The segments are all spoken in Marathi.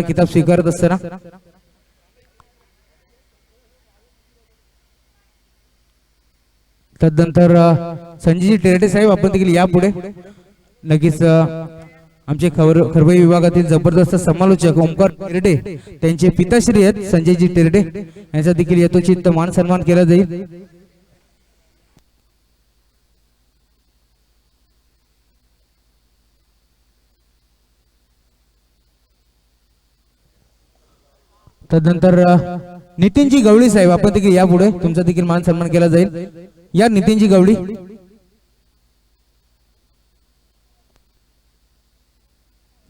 किताब स्वीकारत असताना तदनंतर संजयजी टेरडे साहेब आपण देखील या पुढे नक्कीच आमचे खरबई विभागातील जबरदस्त समालोचक ओमकार टेरडे त्यांचे पिताश्री आहेत संजयजी टेरडे यांचा देखील यथोचित मान सन्मान केला जाईल। तदनंतर नितीनजी गवळी साहेब आपण देखील या पुढे तुमचा देखील मान सन्मान केला जाईल। या नितीनजी गवळी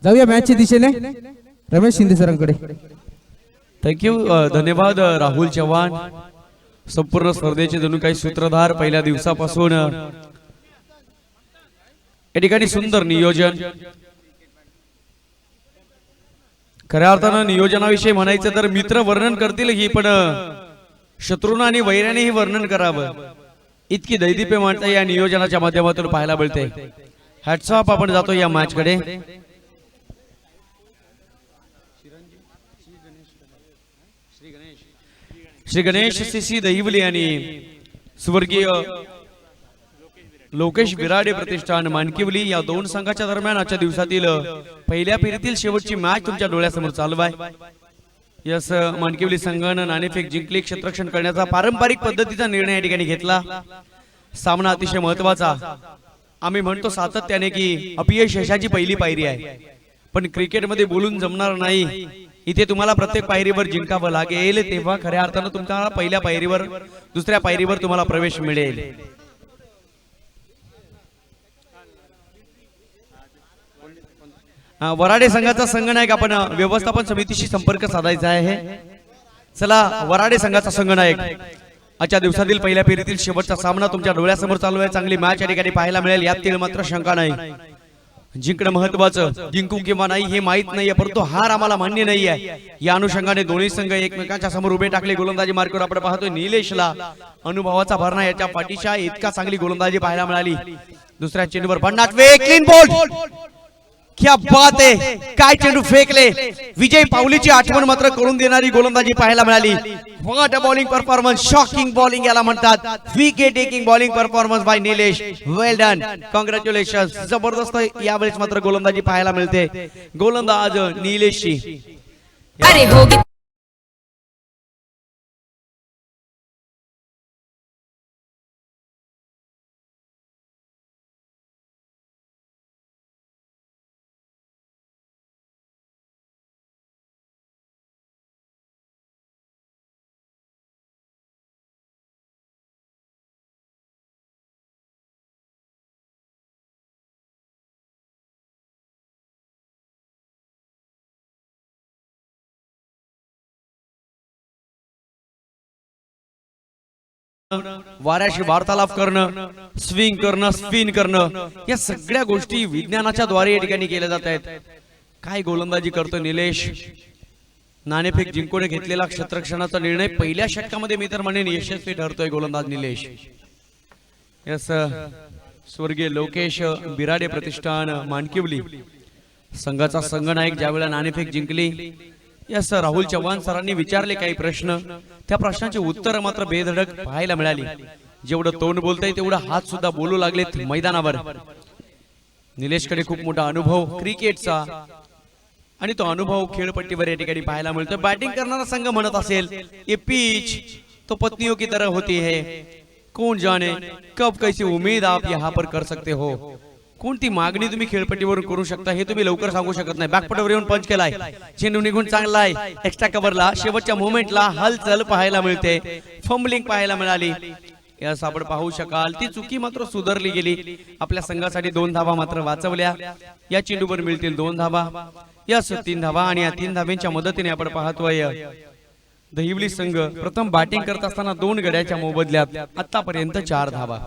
जाऊया मॅचच्या दिशेने रमेश शिंदे सरांकडे। थँक्यू धन्यवाद राहुल चव्हाण संपूर्ण स्पर्धेचे जणू काही सूत्रधार पहिल्या दिवसापासून या ठिकाणी सुंदर नियोजन खऱ्या अर्थानं नियोजनाविषयी म्हणायचं तर मित्र वर्णन करतील ही पण शत्रूंना आणि वैऱ्यानेही वर्णन करावं इतकी दैदिप्य माणसं या नियोजनाच्या माध्यमातून पाहायला मिळते। हॅट्स ऑफ आपण जातो या मॅच कडे। श्री गणेश सीसी दहिवली आणि स्वर्गीय लोकेश बिराडे प्रतिष्ठान मानकिवली या दोन संघाच्या दरम्यान आजच्या दिवसातील पहिल्या फेरीतील शेवटची मॅच तुमच्या डोळ्यासमोर चालू आहे। यस मानकिवली संघाने नाणेफेक जिंकली क्षेत्ररक्षण करण्याचा पारंपरिक पद्धतीचा निर्णय या ठिकाणी घेतला। सामना अतिशय महत्वाचा आम्ही म्हणतो सातत्याने की अपयश यशाची पहिली पायरी आहे पण क्रिकेटमध्ये बोलून जमणार नाही इथे तुम्हाला प्रत्येक पायरीवर जिंकावं लागेल तेव्हा खऱ्या अर्थानं तुम्हाला पहिल्या पायरीवर दुसऱ्या पायरीवर तुम्हाला प्रवेश मिळेल। वराडे संघाचा संघनायक आपण व्यवस्थापन समितीशी संपर्क साधायचा आहे। चला वराडे संघाचा संघनायक आजच्या दिवसातील पहिल्या फेरीतील शेवटचा सामना तुमच्या डोळ्यासमोर चालू आहे। चांगली मॅच या ठिकाणी पाहायला मिळेल यातील मात्र शंका नाही। जिंकणं महत्वाचं जिंकू किंवा नाही हे माहित नाहीये परंतु हार आम्हाला मान्य नाहीये। या अनुषंगाने दोन्ही संघ एकमेकांच्या समोर उभे टाकले गोलंदाजी मार्गावर आपण पाहतोय निलेशला अनुभवाचा भरणा याच्या पाठीशा इतका चांगली गोलंदाजी पाहायला मिळाली। दुसऱ्या चेंडूवर भन्नाट वे क्लीन बॉल क्या बात आहे काय चेंडू फेकले विजय पावलीची आठवण मात्र करून देणारी गोलंदाजी पाहायला मिळाली। What a bowling performance shocking bowling याला म्हणतात wicket taking bowling performance by Nilesh well done congratulations जबरदस्त यावेळेस मात्र गोलंदाजी पाहायला मिळते गोलंदाज निलेशची। अरे हो वाऱ्याशी वार्तालाप करणं स्विंग करणं स्पिन करणं या सगळ्या गोष्टी विज्ञानाच्या द्वारे या ठिकाणी केल्या जात आहेत। काय गोलंदाजी करतो निलेश नाणेफेक जिंकून घेतलेला क्षेत्ररक्षणाचा निर्णय पहिल्या षटकामध्ये मी तर म्हणेन यशस्वी ठरतोय गोलंदाज निलेश। यस स्वर्गीय लोकेश बिराडे प्रतिष्ठान मानकिवली संघाचा संघनायक ज्यावेळेला नाणेफेक जिंकली यस राहुल चव्हाण सरांनी विचारले काही प्रश्न त्या प्रश्नांची उत्तर मात्र बेधडक पाहायला मिळाली। जेवढं तोंड बोलतंय तेवढं हात सुद्धा बोलू लागलेत मैदानावर। निलेशकडे खूप मोठा अनुभव क्रिकेटचा आणि तो अनुभव खेळपट्टीवर या ठिकाणी पाहायला मिळतो। बॅटिंग करणारा संघ म्हणत असेल ये पिच तो पत्नियों की तरह होती है कौन जाने कब कैसी उम्मीद आप यहाँ पर कर सकते हो। कोणती मागणी तुम्ही खेळपट्टीवरून करू शकता हे तुम्ही लवकर सांगू शकत नाही। बॅकपटवर येऊन पंच केलाय चेंडू निघून चांगला आहे एक्स्ट्रा कव्हरला शेवटच्या मोमेंटला हलचल पाहायला मिळते फंबलिंग पाहायला मिळाली। यास आपण पाहू शकाल ती चुकी मात्र सुधारली गेली। आपल्या संघासाठी 2 धावा मात्र वाचवल्या। या चेंडूवर मिळतील 2 धावा यास 3 धावा आणि या 3 धाव्यांच्या मदतीने आपण पाहतोय दहिवली संघ प्रथम बॅटिंग करत असताना 2 गड्याच्या मोबदल्यात आतापर्यंत 4 धावा।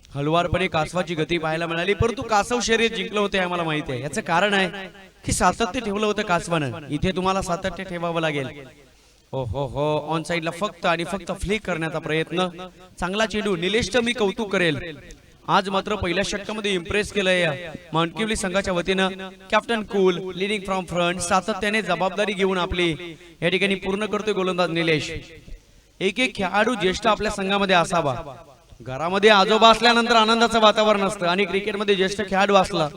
हलवारपणे कासवाची गती पाहायला मिळाली परंतु कासव शर्यत जिंकलं होतं आम्हाला माहिती आहे। याचं कारण आहे की सातत्य ठेवलं होतं कासवानं इथे तुम्हाला सातत्य ठेवावं लागेल। हो ऑन साइडला फक्त आणि फक्त फ्लिक करण्याचा प्रयत्न चांगला चेंडू निलेशचं मी कौतुक करेल आज मात्र पहिल्या षटकामध्ये इम्प्रेस केलंय मानकिवली संघाच्या वतीनं captain cool leading from front सातत्याने जबाबदारी घेऊन आपली या ठिकाणी पूर्ण करतोय गोलंदाज निलेश. एक एक खेळाडू ज्येष्ठ आपल्या संघामध्ये असावा. घरामध्ये आजोबा असल्यानंतर आनंदाचं वातावरण असतं आणि क्रिकेटमध्ये ज्येष्ठ खेळाडू असला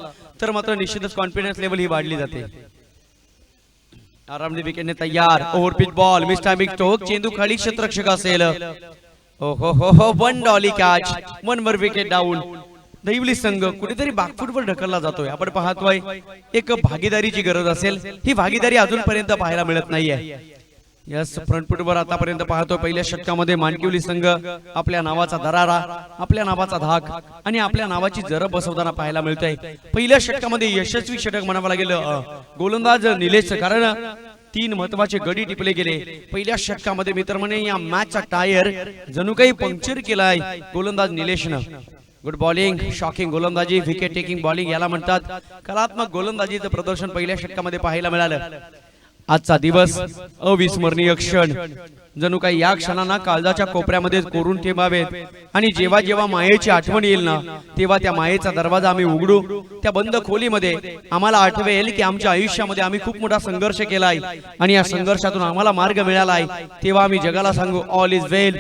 तर मात्र निश्चितच कॉन्फिडन्स लेवल ही वाढली जाते. आरामने विकेटने तयार. Over pitch ball mister big stroke चेंडू खाली क्षेत्ररक्षक असेल. हो हो हो वन डॉली कॅच वन वर विकेट डाऊन. दैवली संघ कुठेतरी बॅकफुटवर ढकलला जातोय. आपण पाहतोय एक भागीदारीची गरज असेल. ही भागीदारी अजूनपर्यंत पाहायला मिळत नाहीये. यस फ्रंटफुटवर आतापर्यंत पाहतो पहिल्या षटकामध्ये मानकिवली संघ आपल्या नावाचा दरारा आपल्या नावाचा धाक आणि आपल्या नावाची जरब बसवताना पाहायला मिळतंय. पहिल्या षटकामध्ये यशस्वी षटक म्हणावं लागेल गोलंदाज निलेश, कारण 3 महत्वाचे गडी टिपले गेले पहिल्या षटकामध्ये. मित्र म्हणे या मॅचचा टायर जणू काही पंक्चर केलाय गोलंदाज निलेशनं. गुड बॉलिंग शॉकिंग गोलंदाजी विकेट टेकिंग बॉलिंग याला म्हणतात. कलात्मक गोलंदाजीचं प्रदर्शन पहिल्या षटकामध्ये पाहायला मिळालं. आजचा दिवस अविस्मरणीय क्षण जणू काही या क्षणांना काळजाच्या कोपऱ्यामध्ये कोरून ठेवावेत आणि जेव्हा जेव्हा मायेची आठवण येईल ना तेव्हा त्या मायेचा दरवाजा आम्ही उघडू. त्या बंद खोलीमध्ये आम्हाला आठवेल की आमच्या आयुष्यामध्ये आम्ही खूप मोठा संघर्ष केलाय आणि या संघर्षातून आम्हाला मार्ग मिळालाय. तेव्हा आम्ही जगाला सांगू all is well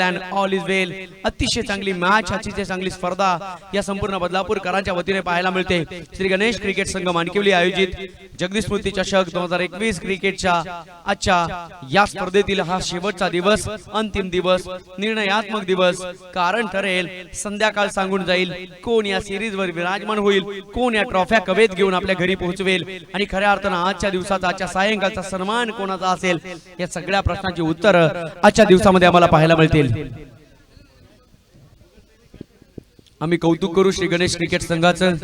and all is well. अतिशय चांगली मॅच अतिशय चांगली स्पर्धा या संपूर्ण बदलापूरकरांच्या वतीने पाहायला मिळते. श्री गणेश क्रिकेट संघ मानकिवली आयोजित जगदीश स्मृती चषक 2021 क्रिकेटच्या आजच्या या स्पर्धेतील हा शेवटचा दिवस अंतिम दिवस निर्णयात्मक दिवस. कारण ठरेल संध्याकाळ सांगून जाईल कोण या सिरीज वर विराजमान होईल, कोण या ट्रॉफ्या कवेत घेऊन आपल्या घरी पोहोचवेल आणि खऱ्या अर्थानं आजच्या दिवसाचा आजच्या सायंकाळचा सन्मान कोणाचा असेल या सगळ्या प्रश्नांची उत्तर आजच्या दिवसामध्ये आम्हाला पाहायला मिळतील. आम्ही कौतुक करू श्री गणेश क्रिकेट संघाचं.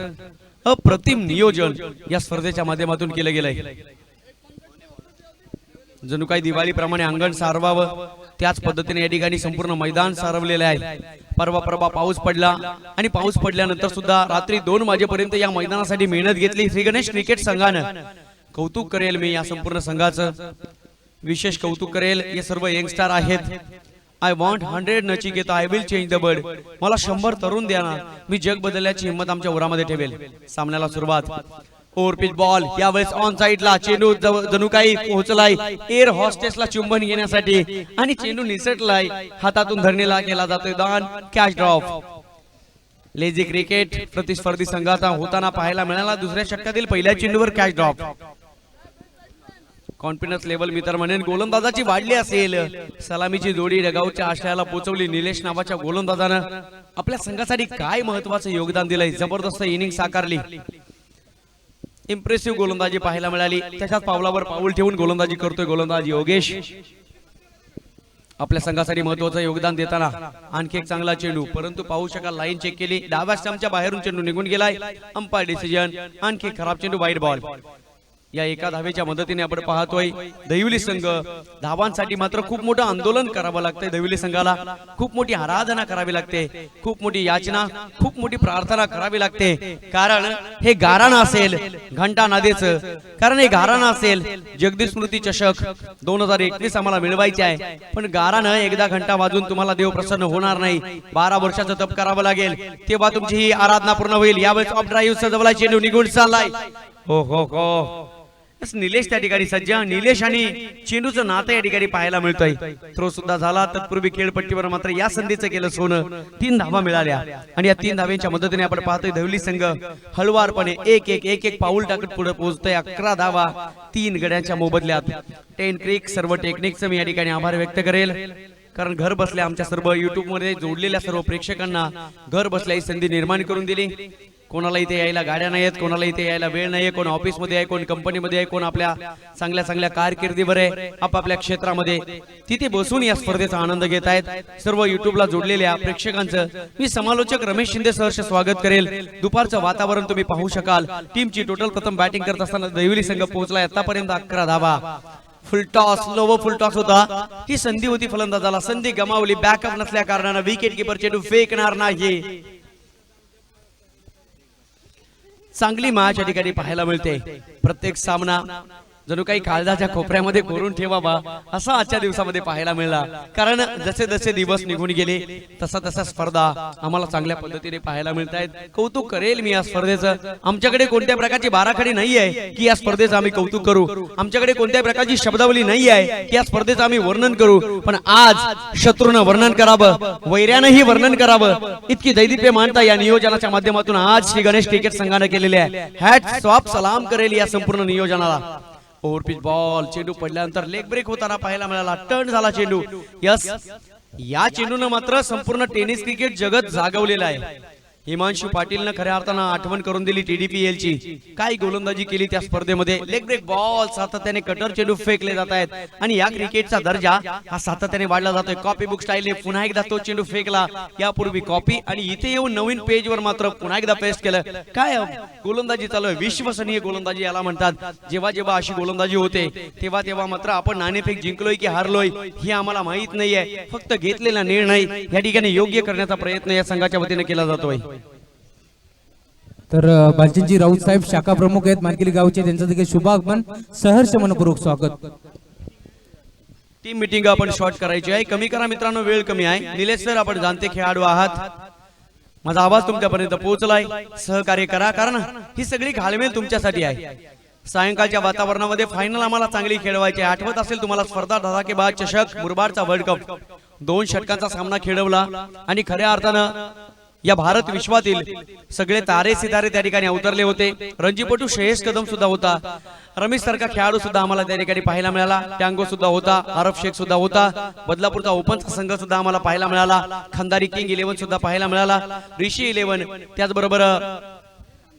अप्रतिम नियोजन या स्पर्धेच्या माध्यमातून केलं गेलंय. जणू काही दिवाळीप्रमाणे अंगण सारवावं त्याच पद्धतीने या ठिकाणी संपूर्ण मैदान सारवलेले आहे. परवा पाऊस पडला आणि पाऊस पडल्यानंतर सुद्धा रात्री 2 वाजेपर्यंत या मैदानासाठी मेहनत घेतली श्री गणेश क्रिकेट संघानं. कौतुक करेल मी या संपूर्ण संघाचं. विशेष कौतुक करेल हे सर्व यंगस्टार आहेत. I want 100 Nachiketa I will change the world. मला 100 तरुण द्या ना, मी जग बदलण्याची हिंमत आमच्या उरामध्ये ठेवेल. सामन्याला सुरुवात. ओव्हर पिच बॉल यावेळेस ऑन साइडला चेंडू जणू काही पोहोचलाय एअर हॉस्टेसला चुंबन घेण्यासाठी आणि चेंडू निसटलाय. हातातून धरणीला केला जातोय दान. Catch drop. लेझी क्रिकेट प्रतिस्पर्धी संघाचा होताना पाहायला मिळाला. दुसऱ्या षटकातील पहिल्या चेंडूवर कॅच ड्रॉप. कॉन्फिडन्स लेवल मी तर म्हणेन गोलंदाजाची वाढली असेल. सलामीची जोडी डगाऊच्या आशयाला पोहोचवली निलेश नावाच्या गोलंदाजानं. आपल्या संघासाठी काय महत्वाचं योगदान दिलंय. जबरदस्त इनिंग साकारली. इम्प्रेसिव्ह गोलंदाजी पाहायला मिळाली. त्याच्याच पावलावर पाऊल ठेवून गोलंदाजी करतोय गोलंदाज योगेश. आपल्या संघासाठी महत्वाचं योगदान देताना आणखी एक चांगला चेंडू, परंतु पाहू शकाल लाईन चेक केली डाव्या स्टंपच्या बाहेरून चेंडू निघून गेलाय. Umpire decision. आणखी खराब चेंडू वाईड बॉल. या एका धावेच्या मदतीने आपण पाहतोय दैवली संघ धावांसाठी मात्र खूप मोठं आंदोलन करावं लागतंय. दैवली संघाला खूप मोठी आराधना करावी लागते, खूप मोठी याचना, खूप मोठी प्रार्थना करावी लागते. कारण हे गाराणं असेल घंटा नादेचं, कारण हे गाराणं असेल जगदीश स्मृती चषक 2021 आम्हाला मिळवायचे आहे. पण गाराणं एकदा घंटा वाजून तुम्हाला देव प्रसन्न होणार नाही. 12 वर्षाचं तप करावं लागेल तेव्हा तुमची ही आराधना पूर्ण होईल. यावेळेस ऑफ ड्राईव्ह सजवलाय चेंडू निघून चाललाय. हो हो हो निलेश त्या ठिकाणी सज्ज. निलेश आणि चेंडूचं नातं या ठिकाणी पाहायला मिळतंय. थ्रो सुद्धा झाला. तत्पूर्वी खेळपट्टीवर मात्र या संधीचं केलं सोनं. 3 धावा मिळाल्या आणि या 3 धाव्यांच्या मदतीने आपण पाहतोय दैवली संघ हळवारपणे एक एक पाऊल टाकत पुढे पोहोचतोय. 11 धावा 3 गड्यांच्या मोबदल्यात. 10 क्रिक सर्व टेक्निकचं मी या ठिकाणी आभार व्यक्त करेल. कारण घर बसल्या आमच्या सर्व युट्यूब मध्ये जोडलेल्या सर्व प्रेक्षकांना घर बसल्या ही संधी निर्माण करून दिली. कोणाला इथे यायला गाड्या नाहीत, कोणाला इथे यायला वेळ नाहीये, कोण ऑफिस मध्ये आहे, कोण कंपनीमध्ये आहे, कोण आपल्या चांगल्या चांगल्या कारकिर्दीवर आहे आपापल्या क्षेत्रामध्ये. तिथे बसून या स्पर्धेचा आनंद घेत आहेत. सर्व युट्यूबला जोडलेल्या प्रेक्षकांचं मी समालोचक रमेश शिंदे सहर्ष स्वागत करेल. दुपारचं वातावरण तुम्ही पाहू शकाल. टीमची टोटल प्रथम बॅटिंग करत असताना दैवली संघ पोहोचला आतापर्यंत 11 धावा. फुल टॉस लो फुल टॉस होता. ही संधी होती फलंदाजाला, संधी गमावली. बॅकअप नसल्या कारणाने विकेट किपर चेंडू फेकणार नाही. चांगली मॅच या ठिकाणी पाहायला मिळते. प्रत्येक सामना जणू काही काळजाच्या खोपऱ्यामध्ये कोरून ठेवावा असा आजच्या दिवसामध्ये पाहायला मिळाला. कारण जसे जसे दिवस निघून गेले तसा तसा स्पर्धा आम्हाला चांगल्या पद्धतीने पाहायला मिळत आहेत. कौतुक करेल मी या स्पर्धेचं. आमच्याकडे कोणत्या प्रकारची बाराखडी नाही आहे की या स्पर्धेचं आम्ही कौतुक करू. आमच्याकडे कोणत्या प्रकारची शब्दावली नाही आहे की या स्पर्धेचं आम्ही वर्णन करू. पण आज शत्रूनं वर्णन करावं, वैऱ्यानंही वर्णन करावं, इतकी दैदिप्य मानता या नियोजनाच्या माध्यमातून आज श्री गणेश क्रिकेट संघाने केलेले आहे. हॅट ऑफ सलाम करेल या संपूर्ण नियोजनाला. ओव्हरपिच बॉल, चेंडू पडल्यानंतर लेग ब्रेक होताना पाहायला मिळाला. टर्न झाला चेंडू. यस, या चेंडूनं मात्र संपूर्ण टेनिस क्रिकेट जगत जागवलेलं आहे. हिमांशु पाटीलनं खऱ्या अर्थानं आठवण करून दिली TDPL ची. काय गोलंदाजी केली त्या स्पर्धेमध्ये. लेग ब्रेक बॉल, सातत्याने कटर चेंडू फेकले जात आहेत आणि या क्रिकेटचा दर्जा हा सातत्याने वाढला जातोय. कॉपी बुक स्टाईलने पुन्हा एकदा तो चेंडू फेकला. यापूर्वी कॉपी आणि इथे येऊन नवीन पेजवर मात्र पुन्हा एकदा पेस्ट केलं. काय गोलंदाजी चालू आहे. विश्वसनीय गोलंदाजी याला म्हणतात. जेव्हा जेव्हा अशी गोलंदाजी होते तेव्हा तेव्हा मात्र आपण नाणेफेक जिंकलोय की हारलोय हे आम्हाला माहित नाहीये. फक्त घेतलेला निर्णय या ठिकाणी योग्य करण्याचा प्रयत्न या संघाच्या वतीने केला जातोय. तर बालचंदजी राऊत साहेब शाखा प्रमुख आहेत मानकिली गावचे, त्यांचं देखील शुभागमन सहर्ष मनपूर्वक स्वागत. टीम मीटिंग आपण शॉर्ट करायची आहे. कमी करा मित्रांनो, वेळ कमी आहे. निलेश सर, आपण जाणते खेळाडू आहात. माझा आवाज तुमच्यापर्यंत पोहोचलाय. सहकार्य करा, कारण ही सगळी घालमेल तुमच्यासाठी आहे. सायंकाळच्या वातावरणामध्ये फायनल आम्हाला चांगली खेळवायची आहे. आठवत असेल तुम्हाला स्पर्धा धडाकेबाज चषक मुरबाडचा वर्ल्ड कप 2 षटकांचा सामना खेळवला आणि खऱ्या अर्थानं या भारत विश्वातील सगळे तारे सितारे त्या ठिकाणी अवतरले होते. रणजीपटू श्रेयस कदम सुद्धा होता. रमेश सारखा खेळाडू सुद्धा आम्हाला त्या ठिकाणी पाहायला मिळाला. टँगो सुद्धा होता. आरफ शेख सुद्धा होता. बदलापूरचा ओपनचा संघ सुद्धा आम्हाला पाहायला मिळाला. खंदारी किंग 11 सुद्धा पाहायला मिळाला. ऋषी 11, त्याचबरोबर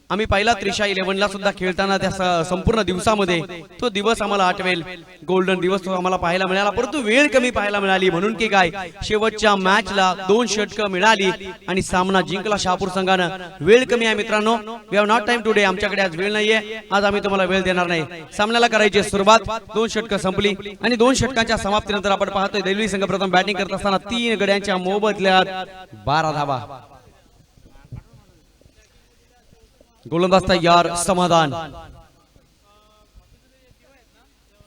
आम्ही पाहिला त्रिशा 11 ला सुद्धा खेळताना त्या संपूर्ण दिवसामध्ये तो दिवस आम्हाला आठवेल. गोल्डन दिवस तो आम्हाला पाहायला मिळाला. परंतु वेळ कमी पाहायला मिळाली म्हणून की काय, शेवटच्या मॅचला 2 षटकं मिळाली आणि सामना जिंकला शहापूर संघानं. वेळ कमी आहे मित्रांनो. We have not time today. आमच्याकडे आज वेळ नाहीये. आज आम्ही तुम्हाला वेळ देणार नाही. सामन्याला करायची सुरुवात. 2 षटकं संपली आणि 2 षटकांच्या समाप्तीनंतर आपण पाहतोय देवली संघ प्रथम बॅटिंग करत असताना 3 गड्यांच्या मोबदल्यात 12 धावा. गोलंदाज तयार, समाधान.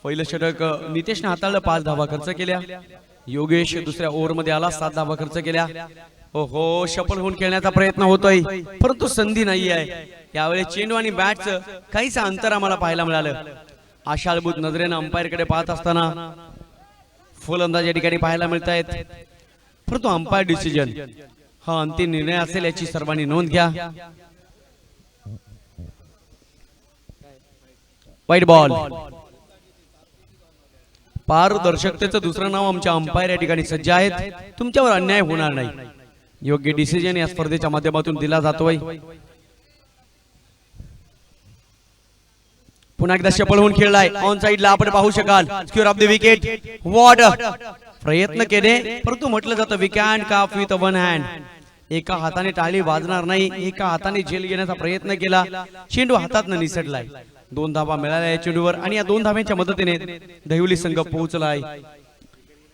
पहिलं षटक नितेशने हाताळलं. 5 धावा खर्च केल्या. योगेश दुसऱ्या ओव्हर मध्ये आला. 7 धावा खर्च केल्या. ओहो, शफल होऊन खेळण्याचा प्रयत्न होतोय परंतु संधी नाही आहे. यावेळी चेंडू आणि बॅटचं काहीच अंतर आम्हाला पाहायला मिळालं. आशाळभूत नजरेनं अंपायर कडे पाहत असताना फलंदाज या ठिकाणी पाहायला मिळत आहेत. परंतु अंपायर डिसिजन हा अंतिम निर्णय असेल याची सर्वांनी नोंद घ्या. वाईट बॉल. पारदर्शकतेचं दुसरं नाव आमच्या अंपायर या ठिकाणी सज्ज आहेत. तुमच्यावर अन्याय होणार नाही. योग्य डिसिजन या स्पर्धेच्या माध्यमातून दिला जातोय. पुन्हा एकदा शफल होऊन खेळलाय. ऑन साइडला आपण पाहू शकाल. Square of the wicket. वॉट प्रयत्न केले परंतु म्हटलं जातं we can clap with one hand. एका हाताने टाळी वाजणार नाही. एका हाताने झेल घेण्याचा प्रयत्न केला. चेंडू हातातनं निसटलाय. 2 धावा मिळाल्या या चेंडूवर आणि या 2 धाव्यांच्या मदतीने दहिवली संघ पोहोचलाय.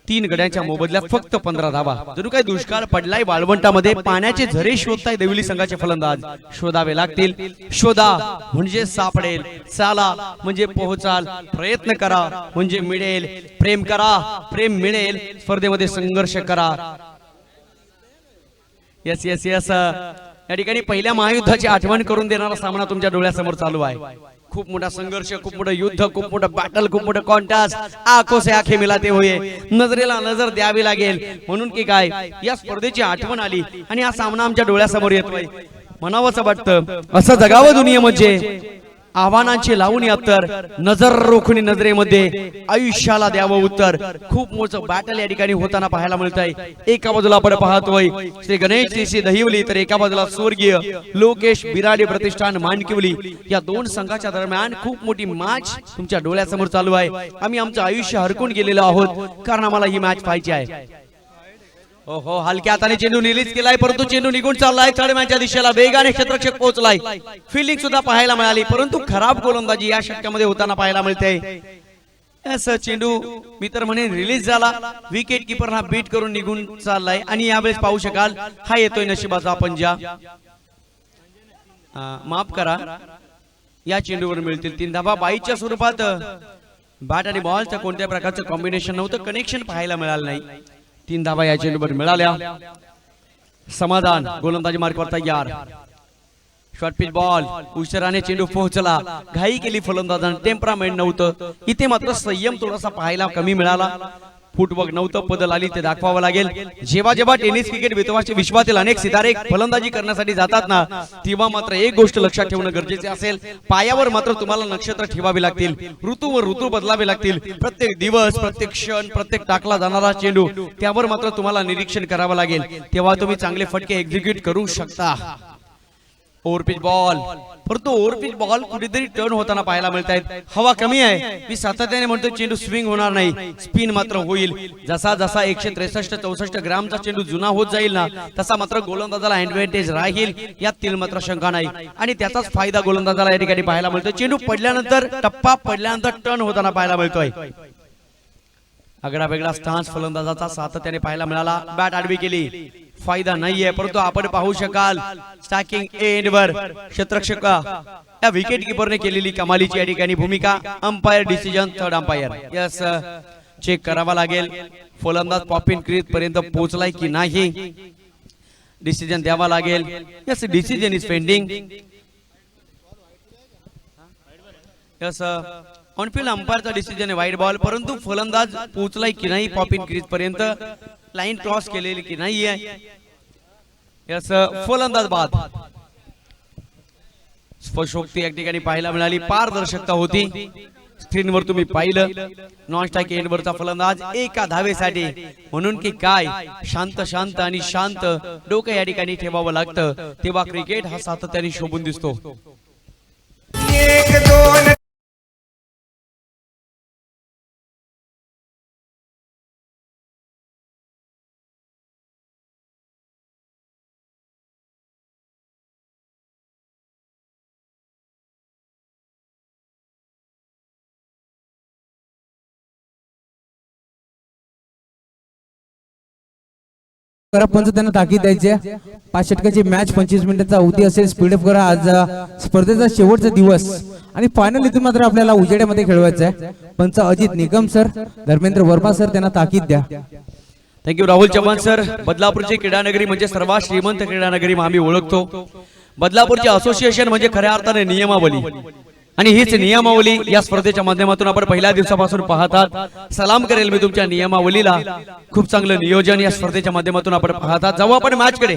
3 गड्यांच्या मोबदल्यात फक्त 15 धावा. जणू काही दुष्काळ पडलाय वाळवंटामध्ये. पाण्याचे झरे शोधताय दहिवली संघाचे फलंदाज. शोधावे लागतील. शोधा म्हणजे सापडेल. चाला म्हणजे पोहोचाल. प्रयत्न करा म्हणजे मिळेल. प्रेम करा, प्रेम मिळेल. स्पर्धेमध्ये संघर्ष करा. Yes yes yes. या ठिकाणी पहिल्या महायुद्धाची आठवण करून देणारा सामना तुमच्या डोळ्यासमोर चालू आहे. खूप मोठा संघर्ष, खूप मोठं युद्ध, खूप मोठं बॅटल, खूप मोठं कॉन्टेस्ट. आंखों से आंखें मिलाते हुए नजरेला नजर द्यावी लागेल म्हणून की काय या स्पर्धेची आठवण आली आणि हा सामना आमच्या डोळ्यासमोर येतोय. म्हणावंसं वाटतं असं जगावं दुनियेमध्ये. आव्हानांची लावणी अत्तर, नजर रोखणी नजरेमध्ये आयुष्याला द्यावं उत्तर. खूप मोठं बॅटल या ठिकाणी होताना पाहायला मिळत आहे. एका बाजूला आपण पाहतोय श्री गणेश TC दहिवली, तर एका बाजूला स्वर्गीय लोकेश बिराडे प्रतिष्ठान मानकिवली. या 2 संघाच्या दरम्यान खूप मोठी मॅच तुमच्या डोळ्यासमोर चालू आहे. आम्ही आमचं आयुष्य हरकून गेलेलो आहोत कारण आम्हाला ही मॅच पाहायची आहे. ओहो, हलक्या हाताने चेंडू रिलीज केलाय परंतु चेंडू निघून चाललाय. थर्ड मॅचच्या दिशेला वेगाने क्षेत्ररक्षक पोहोचलाय. फिल्डिंग सुद्धा पाहायला मिळाली परंतु खराब गोलंदाजी या षटकामध्ये होताना पाहायला मिळते. असं चेंडू मी तर म्हणे रिलीज झाला. विकेट किपर हा बीट करून निघून चाललाय आणि यावेळेस पाहू शकाल हा येतोय नशिबाचा पंजा. माफ करा, या चेंडूवर मिळतील 3 धावा. 22च्या स्वरूपात बॅट आणि बॉलचं कोणत्या प्रकारचं कॉम्बिनेशन नव्हतं, कनेक्शन पाहायला मिळालं नाही. 3 धावा या चेंडूवर मिळाल्या. समाधान गोलंदाजी मार्कवर तयार. शॉर्ट पिच बॉल, उशिराने चेंडू पोहोचला, घाई केली फलंदाजाने, टेम्परामेंट नव्हतं. इथे मात्र संयम थोडासा पाहायला कमी मिळाला. फुटवर्क नव्हतं, बदल आली ते दाखवावं लागेल. जेव्हा जेव्हा टेनिस क्रिकेट विश्वातील अनेक सितारे फलंदाजी करण्यासाठी जातात ना, तेव्हा मात्र एक गोष्ट लक्षात ठेवणं गरजेचे असेल, पायावर मात्र तुम्हाला नक्षत्र ठेवावे लागतील, ऋतूवर ऋतू बदलावे लागतील. प्रत्येक दिवस, प्रत्येक क्षण, प्रत्येक टाकला जाणारा चेंडू, त्यावर मात्र तुम्हाला निरीक्षण करावं लागेल. तेव्हा तुम्ही चांगले फटके एक्झिक्यूट करू शकता. ओव्हरपिच बॉल, परंतु ओव्हरपिच बॉल कुठेतरी टर्न होताना पाहायला मिळत आहेत. हवा कमी आहे, मी सातत्याने म्हणतो चेंडू स्विंग होणार नाही, स्पिन मात्र होईल. जसा जसा 163-64 ग्रामचा चेंडू जुना होत जाईल ना, तसा मात्र गोलंदाजाला ऍडव्हान्टेज राहील, यातील मात्र शंका नाही. आणि त्याचाच फायदा गोलंदाजाला या ठिकाणी पाहायला मिळतो. चेंडू पडल्यानंतर, टप्पा पडल्यानंतर टर्न होताना पाहायला मिळतोय. आगळा वेगळा स्टान्स फलंदाजाचा सातत्याने पाहायला मिळाला. बॅट आडवी केली, फायदा नाहीये, परंतु आपण पाहू शकाल स्टॅकिंग एंडवर क्षेत्ररक्षक या विकेट किपरने केलेली कमालीची या ठिकाणी भूमिका. Umpire decision, third umpire. Yes, check करावा लागेल फलंदाज पॉपिंग क्रीज पर्यंत पोहोचलाय की नाही, डिसिजन द्यावा लागेल. Yes, decision is pending. Yes, on field अंपायरचा डिसिजन आहे वाईट बॉल, परंतु फलंदाज पोहोचलाय की नाही पॉपिंग क्रीज पर्यंत, लाईन क्रॉस केलेली की नाहीये. यस, फलंदाज बाद. स्पर्शोक्ती या ठिकाणी पाहायला मिळाली, पारदर्शकता होती. स्क्रीनवर तुम्ही पाहिलं नॉन स्ट्राइक एंडवरचा फलंदाज एका धावेसाठी, म्हणून की काय शांत शांत आणि शांत डोकं या ठिकाणी ठेवावं लागतं, तेव्हा क्रिकेट हा सातत्याने शोभून दिसतो. 1-2 करा पंच त्यांना ताकीद द्यायची आहे. 5 षटकाची मॅच 25 मिनिटाचा अवधी असेल. स्पीडअप करा. आज स्पर्धेचा शेवटचा दिवस आणि फायनल इथून मात्र आपल्याला उजेड्यामध्ये खेळवायचं आहे. पंच अजित निकम सर, धर्मेंद्र वर्मा सर त्यांना ताकीद द्या. Thank you Rahul Chavan sir. बदलापूरची क्रीडानगरी म्हणजे सर्वात श्रीमंत क्रीडानगरी आम्ही ओळखतो. बदलापूरचे असोसिएशन म्हणजे खऱ्या अर्थाने नियमावली, आणि हीच नियमावली या स्पर्धेच्या माध्यमातून आपण पहिल्या दिवसापासून पाहतात. सलाम करेल मी तुमच्या नियमावलीला. खूप चांगलं नियोजन या स्पर्धेच्या माध्यमातून आपण पाहतात. जाऊ आपण मॅच कडे.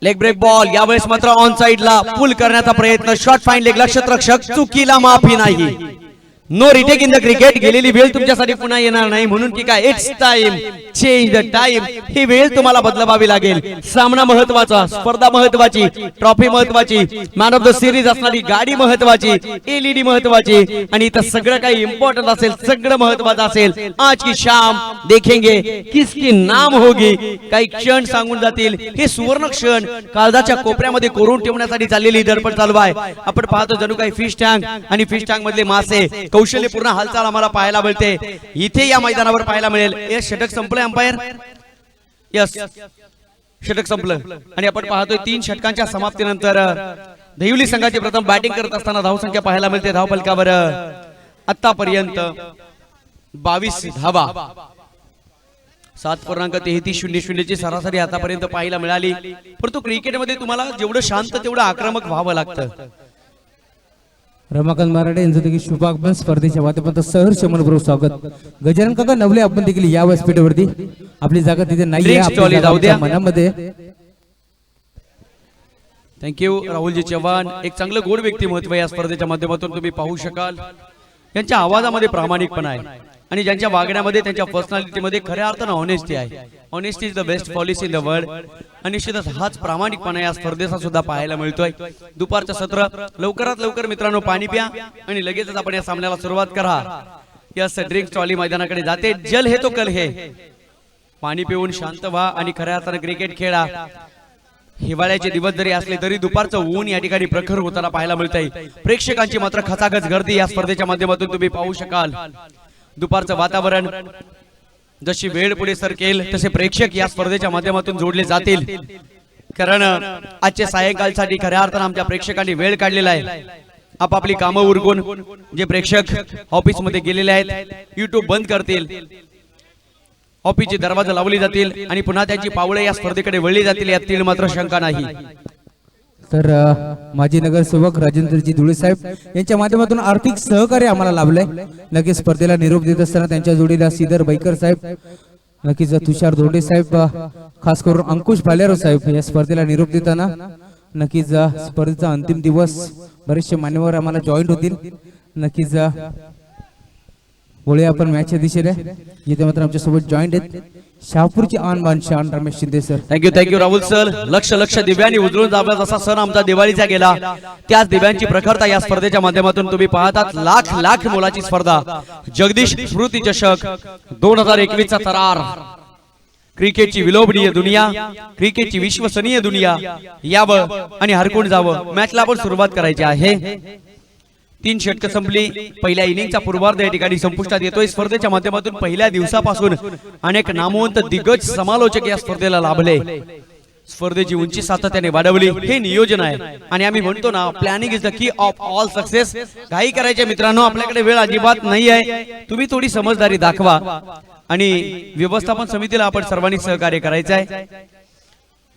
लेग ब्रेक बॉल, यावेळेस मात्र ऑन साइडला पुल करण्याचा प्रयत्न. शॉर्ट फाईन लेगला क्षेत्ररक्षक, चुकीला माफी नाही. No retake in the cricket. गेलेली वेळ तुमच्यासाठी पुन्हा येणार नाही, म्हणून की काय it's time change the time. ही वेळ तुम्हाला बदलावी लागेल. सामना महत्वाचा, स्पर्धा महत्वाची, ट्रॉफी महत्वाची, मॅन ऑफ द सिरीज असणारी गाडी महत्वाची, एलईडी महत्वाची, आणि इथं सगळं काही इम्पॉर्टंट असेल, सगळं महत्वाचं असेल. आज की शाम देखेंगे किसकी नाम होगी. काही क्षण सांगून जातील. हे सुवर्ण क्षण काळजाच्या कोपऱ्यामध्ये कोरून ठेवण्यासाठी चाललेली धडपड चालू आहे. आपण पाहतो जणू काही फिश टँक, आणि फिश टँक मधले मासे, कौशल्यपूर्ण हालचाल आम्हाला पाहायला मिळते इथे या मैदानावर पाहायला मिळेल. यस, षटक संपलंय अंपायर. यस, षटक संपलं, आणि आपण पाहतोय 3 षटकांच्या समाप्तीनंतर दहिवली संघाची प्रथम बॅटिंग करत असताना धावसंख्या पाहायला मिळते. धावफलकावर आतापर्यंत 22 धावा, 7.3300 ची सरासरी आतापर्यंत पाहायला मिळाली. परंतु क्रिकेटमध्ये तुम्हाला जेवढं शांत तेवढं आक्रमक व्हावं लागतं. रमाकांत मराठे यांचं देखील शुभागमन स्पर्धेच्या माध्यमातून सहर्ष मनपूर्वक स्वागत. गजानन काका नवले आपण देखील या व्यासपीठावरती. आपली जागा तिथे नाही आहे, आपली जागा मनामध्ये. थँक्यू राहुलजी चव्हाण. एक चांगलं गोड व्यक्तिमत्व या स्पर्धेच्या माध्यमातून तुम्ही पाहू शकाल. यांच्या आवाजामध्ये प्रामाणिकपणा आहे, आणि ज्यांच्या वागण्यामध्ये, त्यांच्या पर्सनॅलिटीमध्ये खऱ्या अर्थानं ऑनेस्टी आहे. Honesty is the best policy in the world. आणि निश्चितच हाच प्रामाणिकपणा या स्पर्धेचा सुद्धा पाहायला मिळतोय. दुपारचं सत्र लवकरात लवकर मित्रांनो पाणी प्या, आणि लगेचच आपण या सामन्याला सुरुवात करा. यस, ड्रिंक ट्रॉली मैदानाकडे जाते. जल हे तो कल हे. पाणी पिऊन शांत व्हा आणि खऱ्या अर्थानं क्रिकेट खेळा. हिवाळ्याचे दिवस जरी असले तरी दुपारचं ऊन या ठिकाणी प्रखर होताना पाहायला मिळतंय. प्रेक्षकांची मात्र खचाखच गर्दी या स्पर्धेच्या माध्यमातून तुम्ही पाहू शकाल. दुपारचं वातावरण, जशी वेळ पुढे सरकेल तसे प्रेक्षक या स्पर्धेच्या माध्यमातून जोडले जातील. कारण आजच्या सायंकाळसाठी खऱ्या अर्थानं आमच्या प्रेक्षकांनी वेळ काढलेला आहे. आपापली कामं उरकून जे प्रेक्षक ऑफिस मध्ये गेलेले आहेत युट्यूब बंद करतील, ऑफिसचे दरवाजे लावले जातील आणि पुन्हा त्याची पावले या स्पर्धेकडे वळली जातील यातील मात्र शंका नाही. तर माजी नगरसेवक राजेंद्रजी धुळे साहेब यांच्या माध्यमातून आर्थिक सहकार्य आम्हाला लाभलंय. नक्कीच स्पर्धेला निरोप देत असताना त्यांच्या जोडीला श्रीधर बैकर साहेब, नक्कीच तुषार धोंडे साहेब, खास करून अंकुश भालेराव साहेब या स्पर्धेला निरोप देताना नक्कीच स्पर्धेचा अंतिम दिवस बरेचसे मान्यवर आम्हाला जॉईंट होतील. नक्कीच बोलूया आपण मॅचच्या दिशेने, जिथे मात्र आमच्या सोबत जॉईंट आहेत शहापूरचे आन बान शान Ramesh Shinde sir. Thank you Rahul sir. लक्ष दिव्यांनी उजळून जावला जसा सण आमचा दिवाळीचा गेला त्याच दिव्यांची प्रखरता या स्पर्धेच्या माध्यमातून तुम्ही पाहतात. लाख मोलाची स्पर्धा जगदीश स्मृती चषक 2021 चा तरार. क्रिकेटची विलोभनीय दुनिया, क्रिकेटची विश्वसनीय दुनिया यावं आणि हरकून जावं. मॅचला आपण सुरुवात करायची आहे. 3 षटकं संपली. पहिल्या इनिंगचा पूर्वार्ध या ठिकाणी संपुष्टात येतोय. स्पर्धेच्या माध्यमातून पहिल्या दिवसापासून अनेक नामवंत दिग्गज समालोचक या स्पर्धेला लाभले. स्पर्धेची उंची सातत्याने वाढवली हे नियोजन आहे आणि आम्ही म्हणतो ना, planning is the key of all success. काही करायचे मित्रांनो, आपल्याकडे वेळ अजिबात नाही आहे. तुम्ही थोडी समजदारी दाखवा आणि व्यवस्थापन समितीला आपण सर्वांनी सहकार्य करायचं आहे.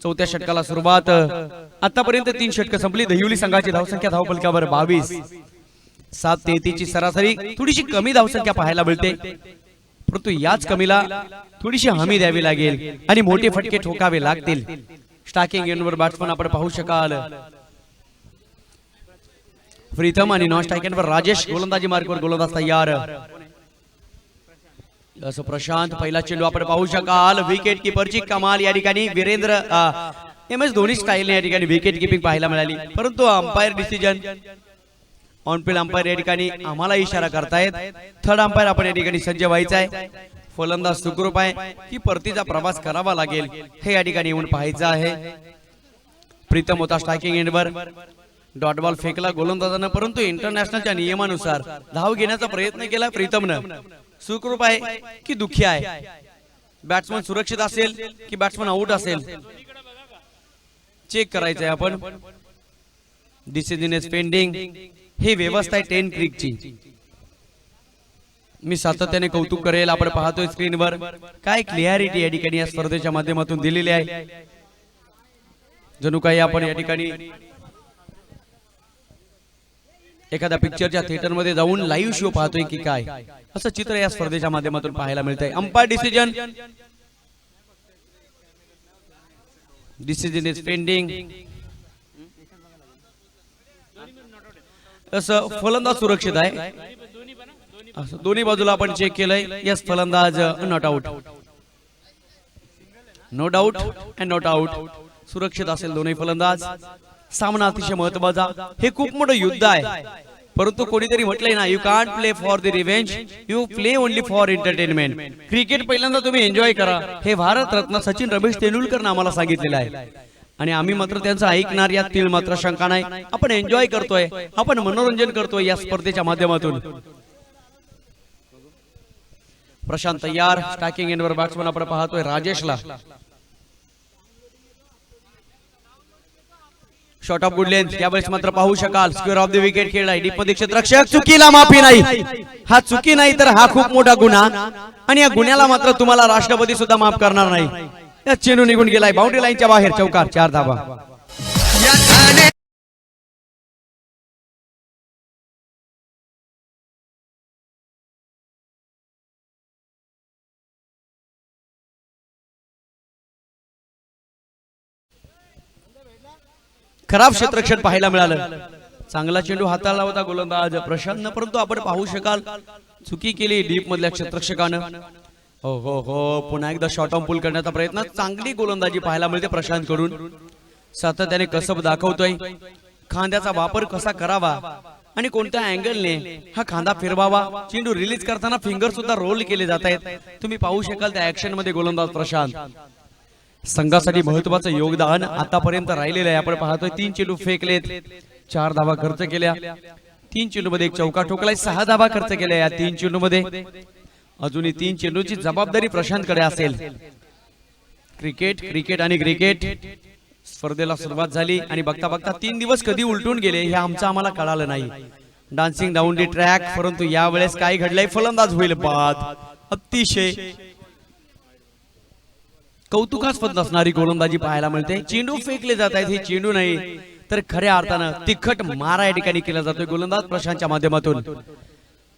चौथ्या षटकाला सुरुवात. आतापर्यंत 3 षटकं संपली. दहिवली संघाची धावसंख्या धावफलकावर 22. 7-33 ची सरासरी. थोडीशी कमी धावसंख्या पाहायला मिळते, परंतु याच कमीला थोडीशी हमी द्यावी लागेल आणि मोठे फटके ठोकावे लागतील. स्टार्टिंग एंडवर बॅट्समन आपण पाहू शकाल. प्रीतम आणि नॉन स्ट्राइक एंडवर राजेश गोलंदाजी मार्कवर गोलंदाज तयार. असं प्रशांत. पहिला चेंडू आपण पाहू शकाल. विकेट किपरची कमाल या ठिकाणी. वीरेंद्र MS धोनी स्टाईलने या ठिकाणी विकेट किपिंग पाहायला मिळाली, परंतु umpire decision on field umpire या ठिकाणी आम्हाला इशारा करतायत. थर्ड अंपायर आपण या ठिकाणी सज्ज व्हायचा आहे. फलंदाज सुखरूप आहे की परतीचा प्रवास करावा लागेल हे या ठिकाणी येऊन पाहायचं आहे. प्रीतम होता स्ट्रायकिंग एंडवर. डॉट बॉल फेकला गोलंदाजानं, परंतु इंटरनॅशनलच्या नियमानुसार धाव घेण्याचा प्रयत्न केला प्रीतमनं. सुखरूप आहे की दुःखी आहे? बॅट्समन सुरक्षित असेल की बॅट्समन आउट असेल चेक करायचंय आपण. Decision is pending. ही व्यवस्था आहे 10 क्रिकची. मी सातत्याने कौतुक करेल. आपण पाहतोय स्क्रीनवर काय क्लिअरिटी या ठिकाणी या स्पर्धेच्या माध्यमातून दिलेली आहे. जणू काही आपण या ठिकाणी एखाद्या पिक्चरच्या थिएटर मध्ये जाऊन लाईव्ह शो पाहतोय की काय, असं चित्र या स्पर्धेच्या माध्यमातून पाहायला मिळतंय. Umpire decision. Decision is pending. असं फलंदाज सुरक्षित आहे. असं दोन्ही बाजूला आपण चेक केलंय. यस, फलंदाज not out. No doubt and not out. सुरक्षित असेल दोन्ही फलंदाज. सामना अतिशय महत्वाचा. हे खूप मोठं युद्ध आहे, परंतु कोणीतरी म्हटलंय ना, you can't play for the revenge, you play only for entertainment. Cricket पहिल्यांदा तुम्ही एन्जॉय करा, हे भारतरत्न सचिन रमेश तेंडुलकर आम्हाला सांगितलेलं आहे आणि आम्ही मात्र त्यांचं ऐकणार यातील मात्र शंका नाही. आपण एन्जॉय करतोय, आपण मनोरंजन करतोय या स्पर्धेच्या माध्यमातून. प्रशांत तयार. स्ट्रायकिंग एंडवर बॅट्समन आपण पाहतोय राजेशला. Shot of good length. यावेळेस मात्र पाहू शकाल स्क्वेअर ऑफ द विकेट खेळलाय. डीप मध्ये क्षेत्ररक्षक. चुकीला माफी नाही. हा चुकी नाही तर हा खूप मोठा गुन्हा आणि या गुन्ह्याला मात्र तुम्हाला राष्ट्रपती सुद्धा माफ करणार नाही. या चेंडू निघून गेलाय बाउंड्री लाईनच्या बाहेर. चौकार. 4 धावा. खराब क्षेत्ररक्षण पाहायला मिळालं. चांगला चेंडू हाताळला होता गोलंदाज प्रशांतनं, परंतु आपण पाहू शकाल चुकी केली डीप मधल्या क्षेत्ररक्षकानं. हो हो हो. पुन्हा एकदा शॉर्ट ऑन पुल करण्याचा प्रयत्न. चांगली गोलंदाजी पाहायला मिळते प्रशांत कडून. सातत्याने कसब दाखवतोय. खांद्याचा वापर कसा करावा आणि कोणत्या अँगलने हा खांदा फिरवावा. चेंडू रिलीज करताना फिंगर सुद्धा रोल केले जात आहेत. तुम्ही पाहू शकाल त्या ऍक्शन मध्ये गोलंदाज प्रशांत. संघासाठी महत्वाचं योगदान आतापर्यंत राहिलेलं आहे. आपण पाहतोय 3 चेंडू फेकलेत, 4 धावा खर्च केल्या. 3 चेंडू मध्ये 1 चौका ठोकलाय. 6 धावा खर्च केल्या या 3 चेंडू मध्ये. अजूनही 3 चेंडूची जबाबदारी प्रशांत कडे असेल. क्रिकेट क्रिकेट आणि क्रिकेट स्पर्धेला सुरुवात झाली आणि बघता बघता 3 दिवस कधी उलटून गेले हे आमचं आम्हाला कळालं नाही. डान्सिंग डाऊन दी ट्रॅक, परंतु यावेळेस काय घडलंय, फलंदाज होईल बाद. अतिशय कौतुकास्पद असणारी गोलंदाजी पाहायला मिळते. चेंडू फेकले जात आहेत, हे चेंडू नाही तर खऱ्या अर्थानं तिखट मारा या ठिकाणी केला जातोय गोलंदाज प्रशांतच्या माध्यमातून.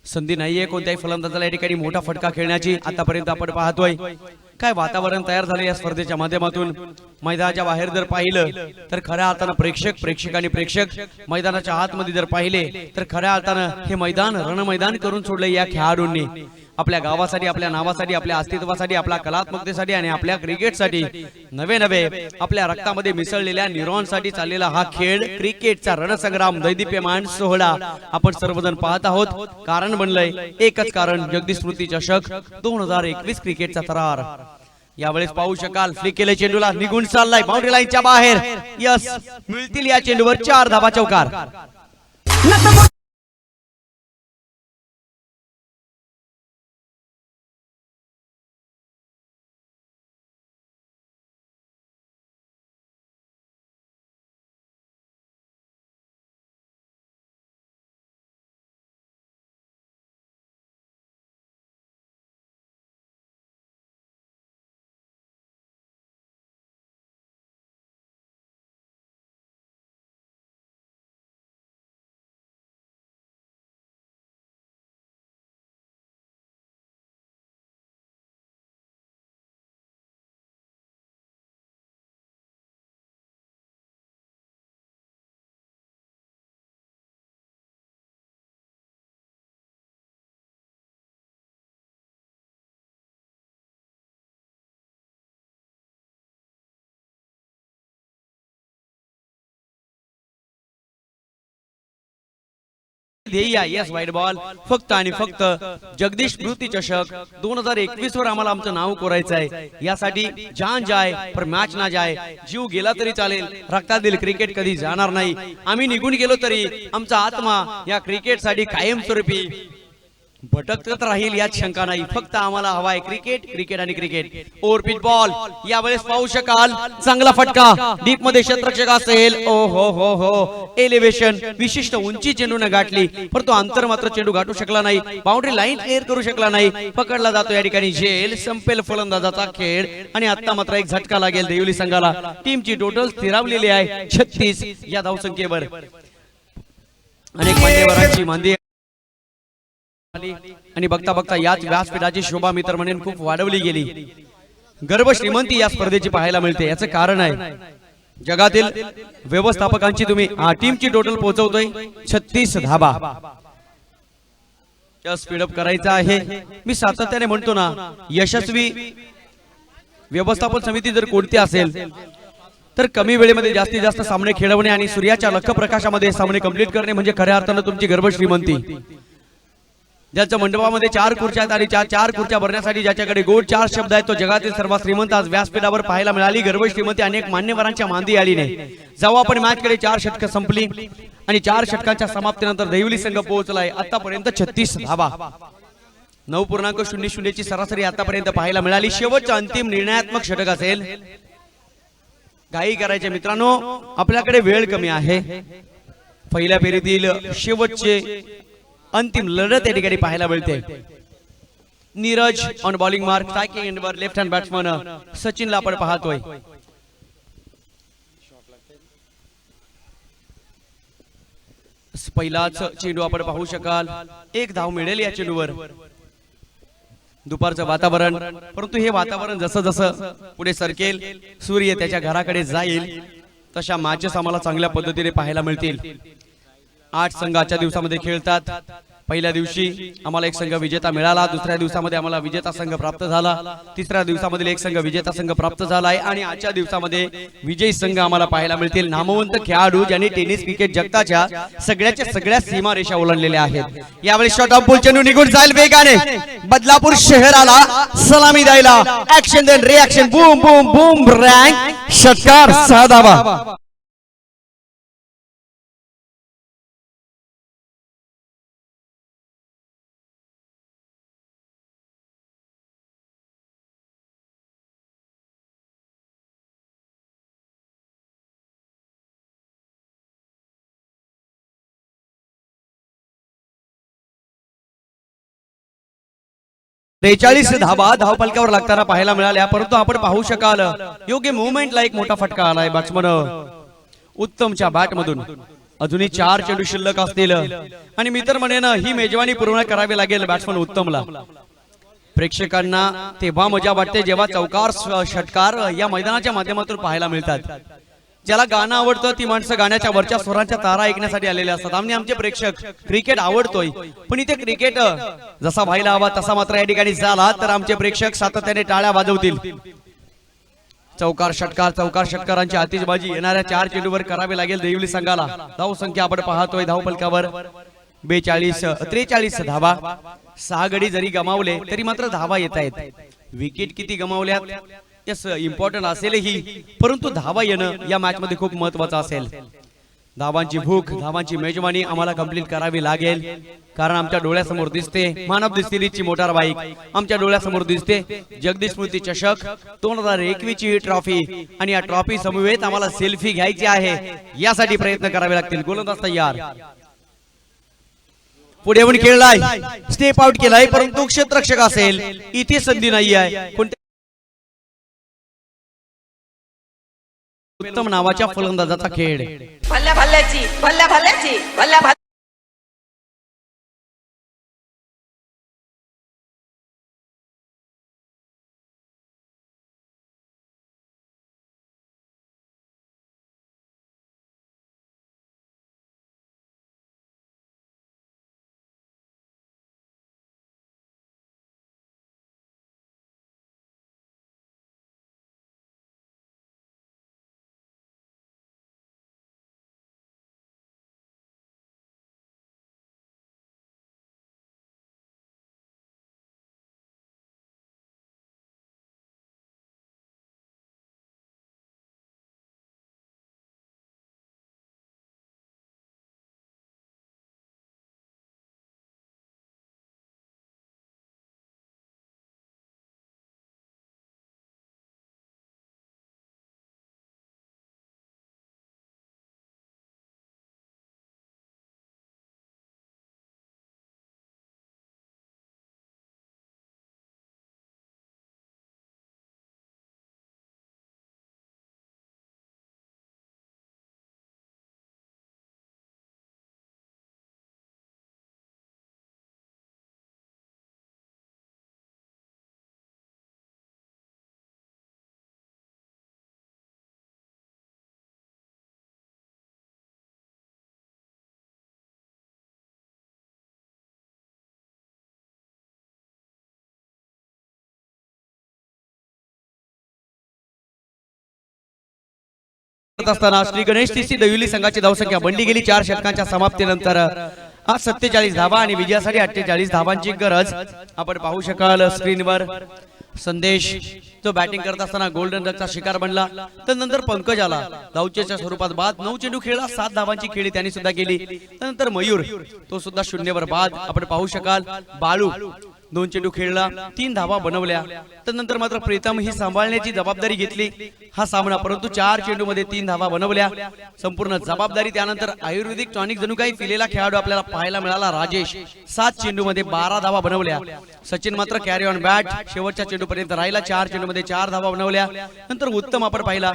संधी नाहीये कोणत्याही फलंदाजाला या ठिकाणी मोठा फटका खेळण्याची. आतापर्यंत आपण पाहतोय काय वातावरण तयार झाले या स्पर्धेच्या माध्यमातून. मैदानाच्या बाहेर जर पाहिलं तर खऱ्या अर्थानं प्रेक्षक आणि प्रेक्षक, मैदानाच्या आतमध्ये जर पाहिले तर खऱ्या अर्थानं हे मैदान रणमैदान करून सोडले या खेळाडूंनी. आपल्या गावासाठी, आपल्या नावासाठी, आपल्या अस्तित्वासाठी, आपल्या कलात्मकतेसाठी आणि आपल्या क्रिकेटसाठी नवे नवे आपल्या रक्तामध्ये मिसळलेल्या न्यूरॉनसाठी चाललेला हा खेळ, क्रिकेटचा रणसंग्राम, दैदिप्यमान सोहळा आपण सर्वजण पाहत आहोत. कारण बनलंय एकच कारण, जगदीश स्मृती चषक 2021 क्रिकेटचा थरार. यावेळेस पाहू शकाल फ्लिक केले चेंडूला, निघून चाललाय बाउंड्री लाईनच्या बाहेर. यस, मिळतील या चेंडूवर 4 धाबा चौकार. Yes, wide ball. फक्त आणि फक्त जगदीश स्मृती चषक 2021 वर आम्हाला आमचं नाव कोरायचं आहे. यासाठी जान जाय पर मॅच ना जाय, जीव गेला तरी चालेल, रक्तातील क्रिकेट कधी जाणार नाही. आम्ही निघून गेलो तरी आमचा आत्मा या क्रिकेटसाठी कायमस्वरूपी भटकत राहील यात शंका नाही. फक्त आम्हाला हवाय क्रिकेट, क्रिकेट आणि क्रिकेट. Over pitch ball. यावेळेस पाहू शकाल चांगला फटका, डीप मध्ये क्षेत्ररक्षक असेल. ओ हो हो हो, एलिव्हेशन, विशिष्ट उंची चेंडूने गाठली, परंतु अंतर मात्र चेंडू गाठू शकला नाही, बाउंड्री लाईन क्लिअर करू शकला नाही. पकडला जातो या ठिकाणी झेल. संपेल फलंदाजाचा खेळ आणि आता मात्र एक झटका लागेल देवली संघाला. टीमची टोटल स्थिरावलेली आहे 36 या धावसंख्येवर. अनेक मान्यवरांची मांदी आणि बघता बघता याच व्यासपीठाची शोभा मित्र म्हणून खूप वाढवली गेली. गर्भ श्रीमंती या स्पर्धेची पाहायला मिळते. याचं कारण आहे जगातील व्यवस्थापकांची तुम्ही टीमची टोटल पोहोचवतोय 36 धाबा. स्पीडअप करायचा आहे. मी सातत्याने म्हणतो ना, यशस्वी व्यवस्थापन समिती जर कोणती असेल तर कमी वेळेमध्ये जास्तीत जास्त सामने खेळवणे आणि सूर्याच्या लख प्रकाशामध्ये सामने कंप्लीट करणे म्हणजे खऱ्या अर्थानं तुमची गर्भ श्रीमंती. ज्याच्या मंडपामध्ये 4 खुर्च्या आहेत आणि 4 खुर्च्या भरण्यासाठी ज्याच्याकडे गोड 4 शब्द आहेत तो जगातील सर्वात श्रीमंत आज व्यासपीठावर पाहायला मिळाली. गर्भ श्रीमंती अनेक मान्यवरांच्या मांदी आली नाही. जेव्हा आपण मॅच कडे 4 षटकं संपली आणि 4 षटकांच्या समाप्तीनंतर देवली संघ पोहोचलाय आतापर्यंत 36 धाबा. 9.00 ची सरासरी आतापर्यंत पाहायला मिळाली. शेवटचं अंतिम निर्णयात्मक षटक असेल. काही करायचे मित्रांनो, आपल्याकडे वेळ कमी आहे. पहिल्या फेरीतील शेवटचे अंतिम लढत या ठिकाणी पाहायला मिळते. Neeraj on bowling mark, striking एंडवर लेफ्ट हँड बॅट्समन सचिनला आपण पाहतोय. पहिलाच चेंडू आपण पाहू शकाल. 1 धाव मिळेल या चेंडूवर. दुपारचं वातावरण, परंतु हे वातावरण जसं जसं पुढे सरकेल, सूर्य त्याच्या घराकडे जाईल, तशा मॅचेस आम्हाला चांगल्या पद्धतीने पाहायला मिळतील. 8 संघ आजच्या दिवसामध्ये खेळतात. पहिल्या दिवशी आम्हाला एक संघ विजेता मिळाला, दुसऱ्या दिवसामध्ये आम्हाला विजेता संघ प्राप्त झाला, तिसऱ्या दिवसामध्ये एक संघ विजेता संघ प्राप्त झाला आहे आणि आजच्या दिवसामध्ये विजयी संघ आम्हाला पाहायला मिळतील. नामवंत खेळाडू ज्यांनी टेनिस क्रिकेट जगताच्या सगळ्या सीमारेषा ओलांडलेल्या आहेत. यावेळी शॉट ऑफ बॉल चेंडू निघून जाईल वेगाने. बदलापूर शहराला सलामी द्यायला action then reaction, boom boom boom rank, षटकार 6 धावा. 43 धाबा धावपलकावर लागताना पाहायला मिळाल्या, परंतु आपण पाहू शकाल योग्य मुवमेंटला एक मोठा फटका आलाय बॅट्समन उत्तमच्या बॅट मधून. अजूनही 4 चेंडू शिल्लक असतील आणि मी तर म्हणेन ही मेजवानी पूर्ण करावी लागेल बॅट्समन उत्तमला. प्रेक्षकांना तेव्हा मजा वाटते जेव्हा चौकार षटकार या मैदानाच्या माध्यमातून पाहायला मिळतात. ज्याला गाणं आवडतं ती माणसं गाण्याच्या वरच्या स्वरांच्या तारा ऐकण्यासाठी आलेले असतात. आमचे प्रेक्षक क्रिकेट आवडतोय, पण इथे क्रिकेट जसा व्हायला हवा तसा मात्र या ठिकाणी झाला तर आमचे प्रेक्षक सातत्याने टाळ्या वाजवतील. चौकार षटकारांची आतिषबाजी येणाऱ्या 4 चेंडूवर करावी लागेल देवली संघाला. धाव संख्या आपण पाहतोय धावपलकावर 43 धावा. 6 गडी जरी गमावले तरी मात्र धावा येत आहेत. विकेट किती गमावल्यात यस इम्पॉर्टंट असेलही, परंतु धावा येणं या मॅच मध्ये खूप महत्वाचं असेल. धावांची भूक, धावांची मेजवानी आम्हाला कंप्लीट करावी लागेल, कारण आमच्या डोळ्यासमोर दिसते मानव दिसतीची मोटार बाईक, आमच्या डोळ्यासमोर दिसते जगदीश स्मृती चषक 2021 ची ही ट्रॉफी, आणि या ट्रॉफी समवेत आम्हाला सेल्फी घ्यायची आहे. यासाठी प्रयत्न करावे लागतील. गोलंदाज तयार, पुढे येऊन खेळलाय, स्टेप आउट केलाय, परंतु क्षेत्ररक्षक असेल इथे संधी नाही आहे. उत्तम नावाच्या फलंदाजाचा खेळ. भल्ल्या भल्ल्याची भल्ल्या भल्ल्याची भल्ल्या भल्ल्या असताना श्री गणेश टीसी देवली संघाची धावसंख्या बनली गेली 4 षटकांच्या समाप्तीनंतर. आज 47 धावा आणि विजयासाठी 48 धावांची गरज. आपण पाहू शकाल स्क्रीनवर संदेश तो बॅटिंग करत असताना गोल्डन रनचा शिकार बनला. त्यानंतर पंकज आला, धावचेच्या स्वरूपात बाद. 9 चेंडू खेळला, 7 धावांची खेळी त्यांनी सुद्धा केली. त्यानंतर मयूर तो सुद्धा शून्यवर बाद. आपण पाहू शकाल बाळू 2 चेंडू खेळला, 3 धावा बनवल्या. त्यानंतर मात्र प्रीतम ही सांभाळण्याची जबाबदारी घेतली हा सामना, परंतु 4 चेंडू मध्ये 3 धावा बनवल्या. संपूर्ण जबाबदारी त्यानंतर आयुर्वेदिक टॉनिक जणू काही पिलेला खेळाडू आपल्याला पाहायला मिळाला राजेश. 7 चेंडू मध्ये 12 धावा बनवल्या. सचिन मात्र कॅरी ऑन बॅट, शेवटच्या चेंडू पर्यंत राहिला. 4 चेंडू मध्ये 4 धावा बनवल्या. नंतर उत्तम आपण पाहिला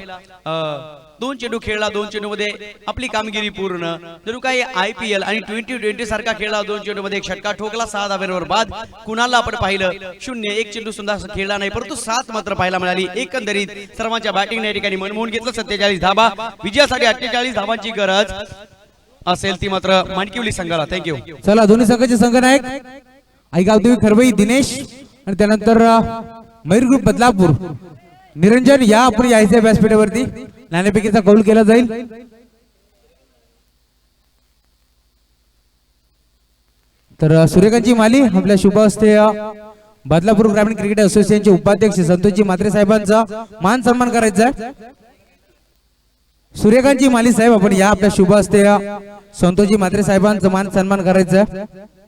2 चेंडू खेळला, 2 चेंडू मध्ये आपली कामगिरी पूर्ण. जणू काही IPL आणि 2020 सारखा खेळला. 2 चेंडू मध्ये एक षटकार ठोकला, 6 धाब्यांवर बाद. कुणाला आपण पाहिलं 0, 1 चेंडू सुद्धा खेळला नाही, परंतु 7 मात्र पाहायला मिळाली. एकंदरीत सर्वांच्या बॅटिंग या ठिकाणी मनमोहन घेतलं. 47 धाबा, विजयासाठी 48 धावांची गरज असेल ती मात्र माणकिवली संघाला. थँक्यू. चला दोन्ही संघाचे संघनायक ऐगावदेवी खरबई दिनेश आणि त्यानंतर मयूर ग्रुप बदलापूर निरंजन या आपण यायच्या व्यासपीठावरती नाणेफेकीचा कौल केला जाईल. तर सूर्यकांतजी माली आपल्या शुभ हस्ते बदलापूर ग्रामीण क्रिकेट असोसिएशनचे उपाध्यक्ष संतोषजी म्हात्रे साहेबांचा मान सन्मान करायचा आहे. सूर्यकांतजी माली साहेब आपण या आपल्या शुभ हस्ते संतोषजी म्हात्रे साहेबांचा मान सन्मान करायचा आहे.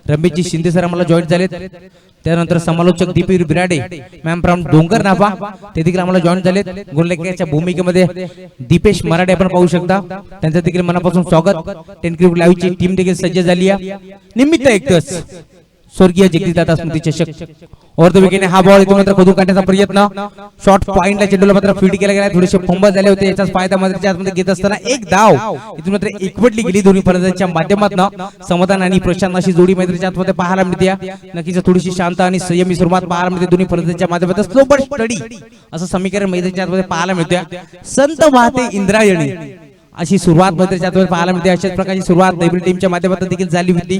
रमेशजी शिंदे सर आम्हाला जॉईन झालेत. त्यानंतर समालोचक दीपवीर बिराडे मॅम फ्रॉम डोंगर नाभा ते देखील आम्हाला जॉईन झालेत. गुणलेखकाच्या भूमिकेमध्ये दीपेश मराठे आपण पाहू शकता. त्यांचं देखील मनापासून स्वागत. 10 क्रिकेट लाईव्ह ची टीम देखील सज्ज झाली आहे. निमित्त एकच स्वर्गीय जगदीशदादा स्मृती चषक. और तो विकेट हा बॉल इथून मात्र खोदून काढण्याचा प्रयत्न. शॉर्ट पॉइंटला चेंडूला मात्र फीड केला गेला. थोडेसे फंबल झाले होते. याचाच फायदा मात्र आतमध्ये घेत असताना एक धाव इथून मात्र एकवटली गेली दोन्ही फलंदाजांच्या माध्यमातून. समाधान आणि प्रशांत अशी जोडी मैत्रीच्या आतमध्ये पाहायला मिळते. नक्कीच थोडीशी शांत आणि संयमी सुरुवात पाहायला मिळते दोन्ही फलंदाजांच्या माध्यमातून. स्लो बट स्टडी असं समीकरण मैत्रीच्या आतमध्ये पाहायला मिळते. संत वाहते इंद्रायणी अशी सुरुवात मैत्रीच्या आतमध्ये पाहायला मिळते. अशाच प्रकारची सुरुवात दैबरी टीमच्या माध्यमातून देखील झाली होती.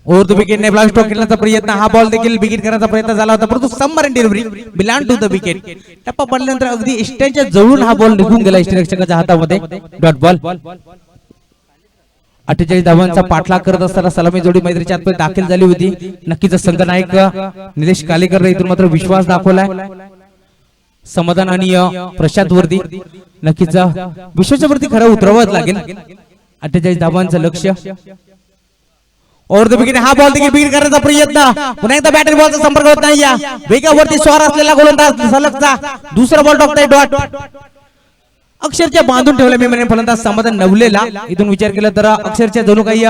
और तो विकेट ने ब्लास्ट खेळण्याचा प्रयत्न. हा बॉल देखील विकेट करण्याचा प्रयत्न झाला होता परंतु submarine delivery belong to the wicket. टप्पा पडल्यानंतर अगदी इष्टांच्या जवळून हा बॉल निघून गेला इष्टरक्षकाच्या हातामध्ये. Dot ball. 48 धावांचा पाठलाग करत असताना सलामी जोडी मैत्रीच्या आतमध्ये दाखल झाली होती. नक्कीच संघनायक निलेश कालेकर इथून मात्र विश्वास दाखवलाय समाधान आणि प्रशांत वरती. नक्कीच विश्वाच्या वरती खरं उतरवावंच लागेल. 48 धावांचं लक्ष्य. और विकेट हा बॉल देखील बीट करण्याचा प्रयत्न. पुन्हा एकदा बॅटर बॉलचा संपर्क होत नाही. या वेगावरती स्वार असलेला गोलंदाज सलगचा दुसरा बॉल टाकतोय. डॉट अक्षरच्या बांधून ठेवला मी म्हणजे फलंदाज समाधान नवलेला. इथून विचार केला तर अक्षरच्या जणू काही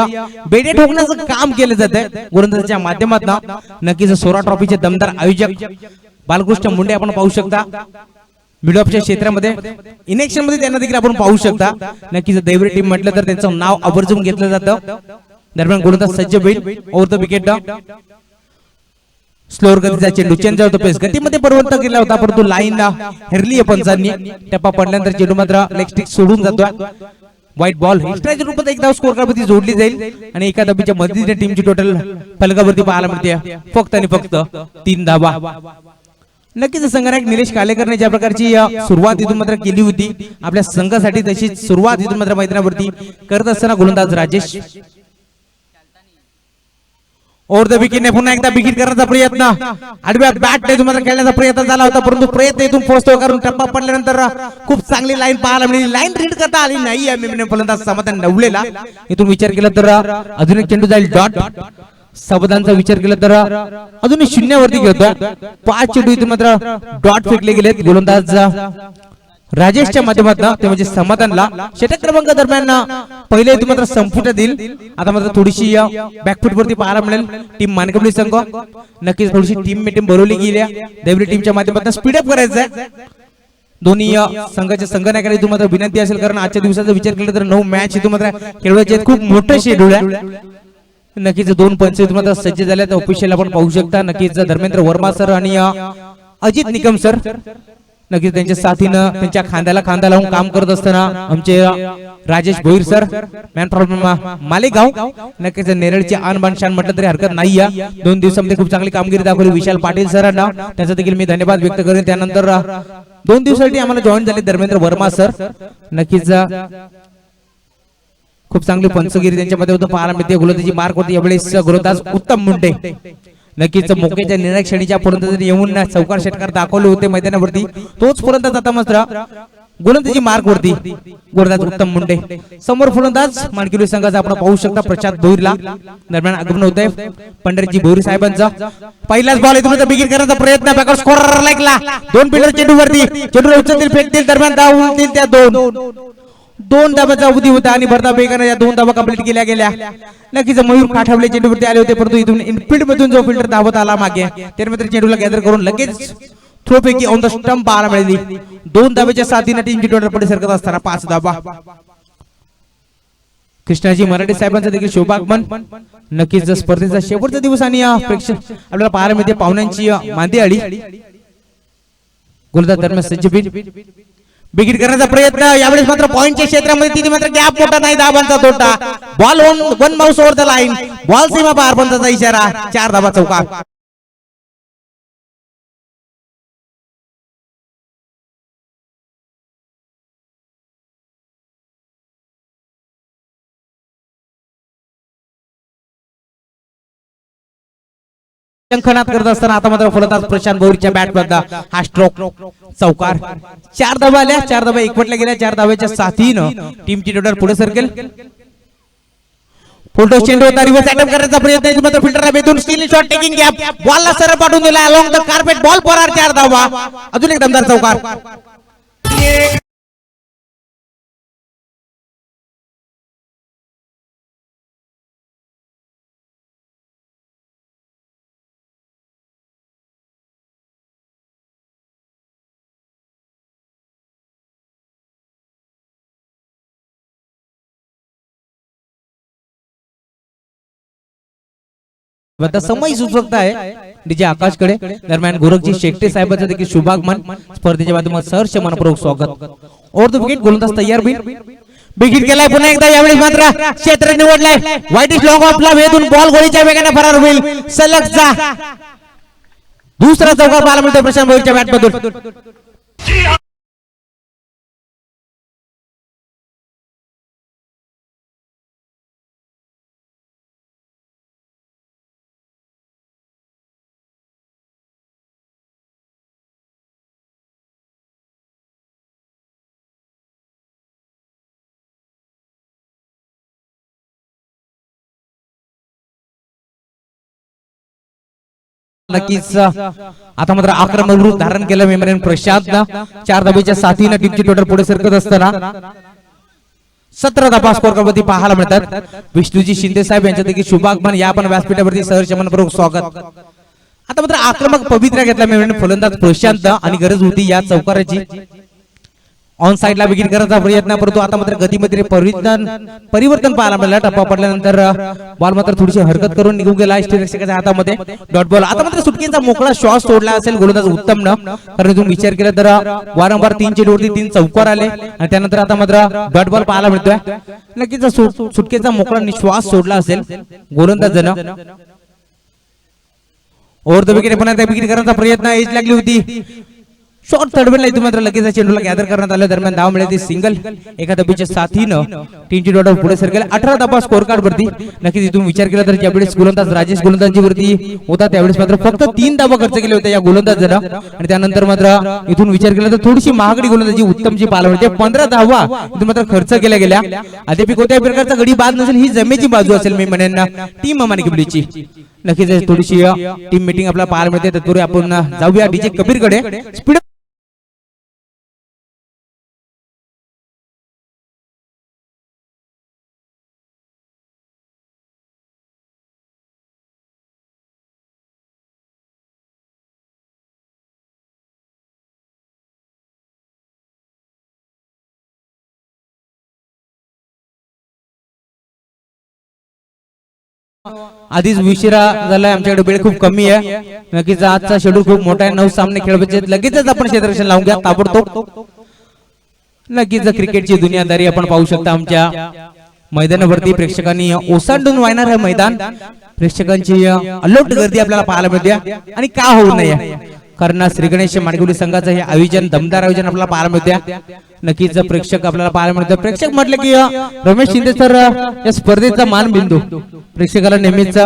बेडे ठोकण्याचं काम केलं जातंय गोलंदाजाच्या माध्यमातून. नक्कीच सोरा ट्रॉफीचे दमदार आयोजक बालकृष्ण मुंडे आपण पाहू शकता. मिड ऑफच्या क्षेत्रामध्ये इनेक्शन मध्ये त्यांना देखील आपण पाहू शकता. नक्कीच दैवरी टीम म्हटलं तर त्यांचं नाव आवर्जून घेतलं जातं. दरम्यान गोलंदाज सज्ज होईल. ओव्हर द विकेट स्लोअर गतीचा चेंडू चेंज होतो. पेस गतीमध्ये परिवर्तन केला होता परंतु लाईन हेरली पंचांनी. टप्पा पडल्यानंतर चेंडू मात्र लेग स्टिक सोडून जातो. व्हाईट बॉल एक्स्ट्राच्या रूपात एक धाव स्कोर कार्डवरती जोडली जाईल आणि एका धाबीच्या मदतीने टीमची टोटल फलकावरती पाहायला मिळते फक्त आणि फक्त 3 धावा. नक्कीच संघनायक निलेश कालेकरने ज्या प्रकारची सुरुवात इथून मात्र केली होती आपल्या संघासाठी तशीच सुरुवात इथून मात्र मैदानावरती करत असताना गोलंदाज राजेश. और द विकेटने पुन्हा एकदा विकेट करण्याचा प्रयत्न. आडव्या बॅटने तुम्हाला खेळण्याचा प्रयत्न झाला होता परंतु प्रयत्न इथून पोहोचतो कारण टप्पा पडल्यानंतर खूप चांगली लाईन पाहायला मिळाली. लाईन रीड करता आली नाही आहे फलंदाज समाधान नवलेला. इथून विचार केला तर अजून एक चेंडू जाईल. डॉट समाधानचा विचार केला तर अजून शून्यावरती घेतो. 5 चेंडू इथून मात्र डॉट फेकले गेलेत गोलंदाज राजेशच्या माध्यमातून. ते म्हणजे समाधानला षटक क्रमांक दरम्यान पहिले इथून मात्र संपुट देईल. आता मात्र थोडीशी बॅकफुट वरती पाहायला मिळेल टीम मानकवली संघ. नक्कीच थोडीशी टीम बनवली गेली आहे दैवरी टीमच्या माध्यमातून. स्पीडअप करायचं आहे दोन्ही संघाच्या संघनायकाला इथून मात्र विनंती असेल कारण आजच्या दिवसाचा विचार केला तर 9 मॅच इथून मात्र खेळवायचे. खूप मोठं शेड्यूल आहे. नक्कीच 2 पंच इथून मात्र सज्ज झाले ऑफिशियल आपण पाहू शकता. नक्कीच धर्मेंद्र वर्मा सर आणि अजित निकम सर नक्कीच त्यांच्या साथीनं त्यांच्या खांद्याला खांदा लावून काम करत असताना आमचे Rajesh Bhoir sir man from Malegaon. नक्कीच नेरळची आणबाण शान म्हटलं तरी हरकत नाही आहे. 2 दिवसामध्ये खूप चांगली कामगिरी दाखवली विशाल पाटील सरांना. त्यांचा देखील मी धन्यवाद व्यक्त करेन. त्यानंतर 2 दिवसासाठी आम्हाला जॉईन झाले धर्मेंद्र वर्मा सर. नक्कीच खूप चांगली पंचगिरी त्यांच्यामध्ये होतं पाहायला मिळते. गोलंदाजी मार्क होती यावेळेस गोलंदाज उत्तम मुंडे. नक्कीच मोकेच्या निर्णय क्षणीच्या फलंदाजांनी येऊन चौकार षटकार दाखवले होते मैदानावरती. तोच फलंदाज आता मात्र गोलंदाजी मार्क वरती गोलंदाज उत्तम मुंडे. समोर फलंदाज मानकिवली संघाचा आपण पाहू शकता प्रशांत भोईरला. दरम्यान आगमन होत आहे पंढरीजी भोईर साहेबांचा. पहिलाच बॉल इथून बिगिन करण्याचा प्रयत्न. बॅकर स्कोरर लागला. 2 फिल्डर चेंडू वरती चेंडू उचलतील फेकतील दरम्यान धाव होतील त्या 2 धाबाचा अवधी होता आणि भरता बेगाने या 2 धाबा कंप्लीट केल्या गेल्या. नक्कीच मयूर काठवले चेंडूवरती आले होते परंतु इथून इनफिल्ड मधून जो फिल्डर धावत आला मागे त्यानंतर चेंडूला गॅदर करून लगेच थ्रो पैकी ऑन द स्टंप पाहायला मिळाली. 2 धाब्याच्या साथीने टीमची टोटल पुढे सरकत असताना 5 धाबा. कृष्णाजी मराठे साहेबांचा देखील शुभागमन. नक्कीच स्पर्धेचा शेवटचा दिवस आणि प्रेक्षक आपल्याला पाहायला मिळते पाहुण्यांची मांदी आली. गोलंदाज दरम्यान सज्ज बिगिट करण्याचा प्रयत्न. यावेळेस मात्र पॉइंटच्या क्षेत्रामध्ये तिथे मात्र गॅप मोठा नाही. धाबांचा तोटा. Ball one bounce over the line. Ball सीमा पार पंचाचा इशारा. 4 धाबा चौकार. शंखनाद करत असताना आता मात्र फलंदाज प्रशांत भोईरच्या बॅट मध्ये हा स्ट्रोक चौकार. 4 धावा आल्या. 4 धावा एकवटल्या गेल्या. 4 धाव्याच्या साथीनं टीमची टोटल पुढे सरकेल. फुलटॉस चेंडू होता रिव्हर्स अटॅक करायचा प्रयत्न आहे मात्र फिल्डरला बेधून स्टील शॉट टेकिंग गॅप बॉलला सरळ पाठवून दिला along the carpet ball for 4 धावा अजून एक दमदार चौकार आता समय सुचवता आहे डीजे आकाशकडे दरम्यान गोरखजी शेकटे साहेबांचं देखील शुभागमन स्पर्धेच्या माध्यमातून सहर्ष मनपूर्वक स्वागत और द विकेट गोलंदाज तयार बिगिट केलाय पुन्हा एकदा यावेळी मात्र क्षेत्र निवडलाय व्हाईट इज लॉंग ऑफला वेधून बॉल गोळीच्या वेगाने फरार होईल सलगचा दुसरा चौकार पाहायला मिळतो प्रशांत भोईरच्या बॅटमधून नक्कीच आता मात्र आक्रमक रूप धारण केलं मेमरीन प्रशांत 4 धाबेच्या साथीने टीमची टोटल पुढे सरकत असताना 17 धाबा स्कोर करवरती पाहायला मिळतात विष्णुजी शिंदे साहेब यांच्या देखील शुभागमन या पण व्यासपीठावरती सहर्ष मनपूर्वक स्वागत आता मात्र आक्रमक पवित्रा घेतला मेमरीन फलंदाज प्रशांत आणि गरज होती या चौकाराची ऑन साइडला विकेट करायचा प्रयत्न परंतु आता मात्र गतीमध्ये परिवर्तन पाहायला मिळालं टप्पा पडल्यानंतर बॉल मात्र थोडीशी हरकत करून निघून गेला रक्षकाच्या हातामध्ये डॉट बॉल आता मात्र सुटकेचा मोकळा शॉट सोडला असेल गोलंदाज उत्तम न कारण तुम्ही विचार केला तर वारंवार 3 चेंडूवरती 3 चौकार आले आणि त्यानंतर आता मात्र डॉट बॉल पाहायला मिळतोय नक्कीच सुटकेचा मोकळा निश्वास सोडला असेल गोलंदाजानं ओव्हर द विकेट पुन्हा विकेट करण्याचा प्रयत्न एज लागली होती शॉर्ट थर्डवेला इथून मात्र लगेच चेंडूला गॅदर करण्यात आलं दरम्यान धाव मिळाली सिंगल एका धाबेच्या साथीनं टीमची डॉट पुढे सरकेल 18 धाबा स्कोर कार्ड वरती नक्कीच इथून विचार केला तर ज्यावेळेस गोलंदाज राजेश गोलंदाजी वरती होता त्यावेळेस मात्र फक्त 3 धाबा खर्च केले होते या गोलंदाजानं आणि त्यानंतर मात्र इथून विचार केला तर थोडीशी महागडी गोलंदाजी उत्तमची पाहायला मिळते 15 धावा इथून मात्र खर्च केल्या गेल्या अद्याप कोणत्याही प्रकारचा गडी बाद नसेल ही जमेची बाजू असेल मी म्हणेन टीम मानिकबलीची नक्कीच थोडीशी टीम मीटिंग आपल्याला पाहायला मिळते तत्पूर्वी आपण जाऊया डीजे कबीरकडे स्पीड आधीच उशिरा झालाय आमच्याकडे वेळ खूप कमी आहे नक्कीच आजचा शेड्यूल खूप मोठा आहे 9 सामने खेळवायचे लगेचच आपण क्षेत्ररक्षण लावून घ्या ताबडतोब नक्कीच क्रिकेटची दुनियादारी आपण पाहू शकता आमच्या मैदानावरती प्रेक्षकांनी ओसांडून वाहणार हे मैदान प्रेक्षकांची अलोट गर्दी आपल्याला पाहायला मिळते आणि का होऊ नये कारण श्री गणेश माडगुली संघाचं हे आयोजन दमदार आयोजन आपल्याला पाहायला मिळते नक्कीच प्रेक्षक आपल्याला पाहायला मिळते प्रेक्षक म्हटले की रमेश शिंदे सर या स्पर्धेचा मानबिंदू प्रेक्षकाला नेहमीच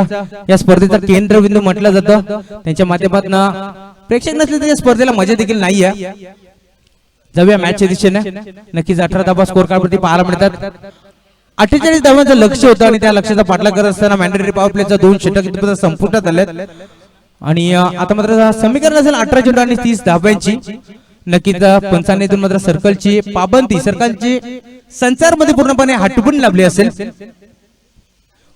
या स्पर्धेचा केंद्रबिंदू म्हटलं जातं त्यांच्या माध्यमातून प्रेक्षक नसले तर या स्पर्धेला मजा देखील नाहीये जाऊया मॅचच्या दिशेने नक्कीच 18 धाबा स्कोर कार्ड वरती पाहायला मिळतात 48 धावांचं लक्ष होतं आणि त्या लक्ष्याचा पाठलाग करत असताना मॅन्डेटरी पॉवर प्लेचा 2 षटक संपुष्टात आले आणि आता मात्र समीकरण असेल 18 चेंडू आणि 30 धाब्यांची नक्कीच पंचांनीतून मात्र सर्कलची पाबंदी सर्कलची संचारमध्ये पूर्णपणे हटवून लाभली असेल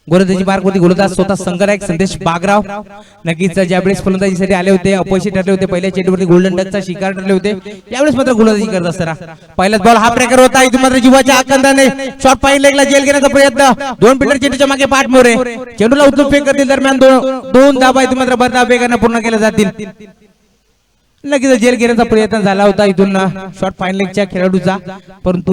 गोलंदाजी मार्ग होती गोलंदाज स्वतः संघनायक संदेश बागराव नक्कीच ज्यावेळेस फलंदाजीसाठी आले होते अपयशी ठरले होते पहिल्या चेंडूवरती गोल्डन डकचा शिकार ठरले होते यावेळेस मात्र गोलंदाजी करत असताना पहिलाच बॉल हा ब्रेकर होता इथून मात्र जीवाच्या आकांताने शॉट पाईन लेगला जेल घेण्याचा प्रयत्न 2 फिल्डर चेंडूच्या मागे पाठ मोरे चेंडूला उचलून फेक करतील दरम्यान 2 धाबा इथून मात्र बरदा वेगाने पूर्ण केल्या जातील नक्कीच जेल घेण्याचा प्रयत्न झाला होता इथून शॉट फाईन लेगच्या खेळाडूचा परंतु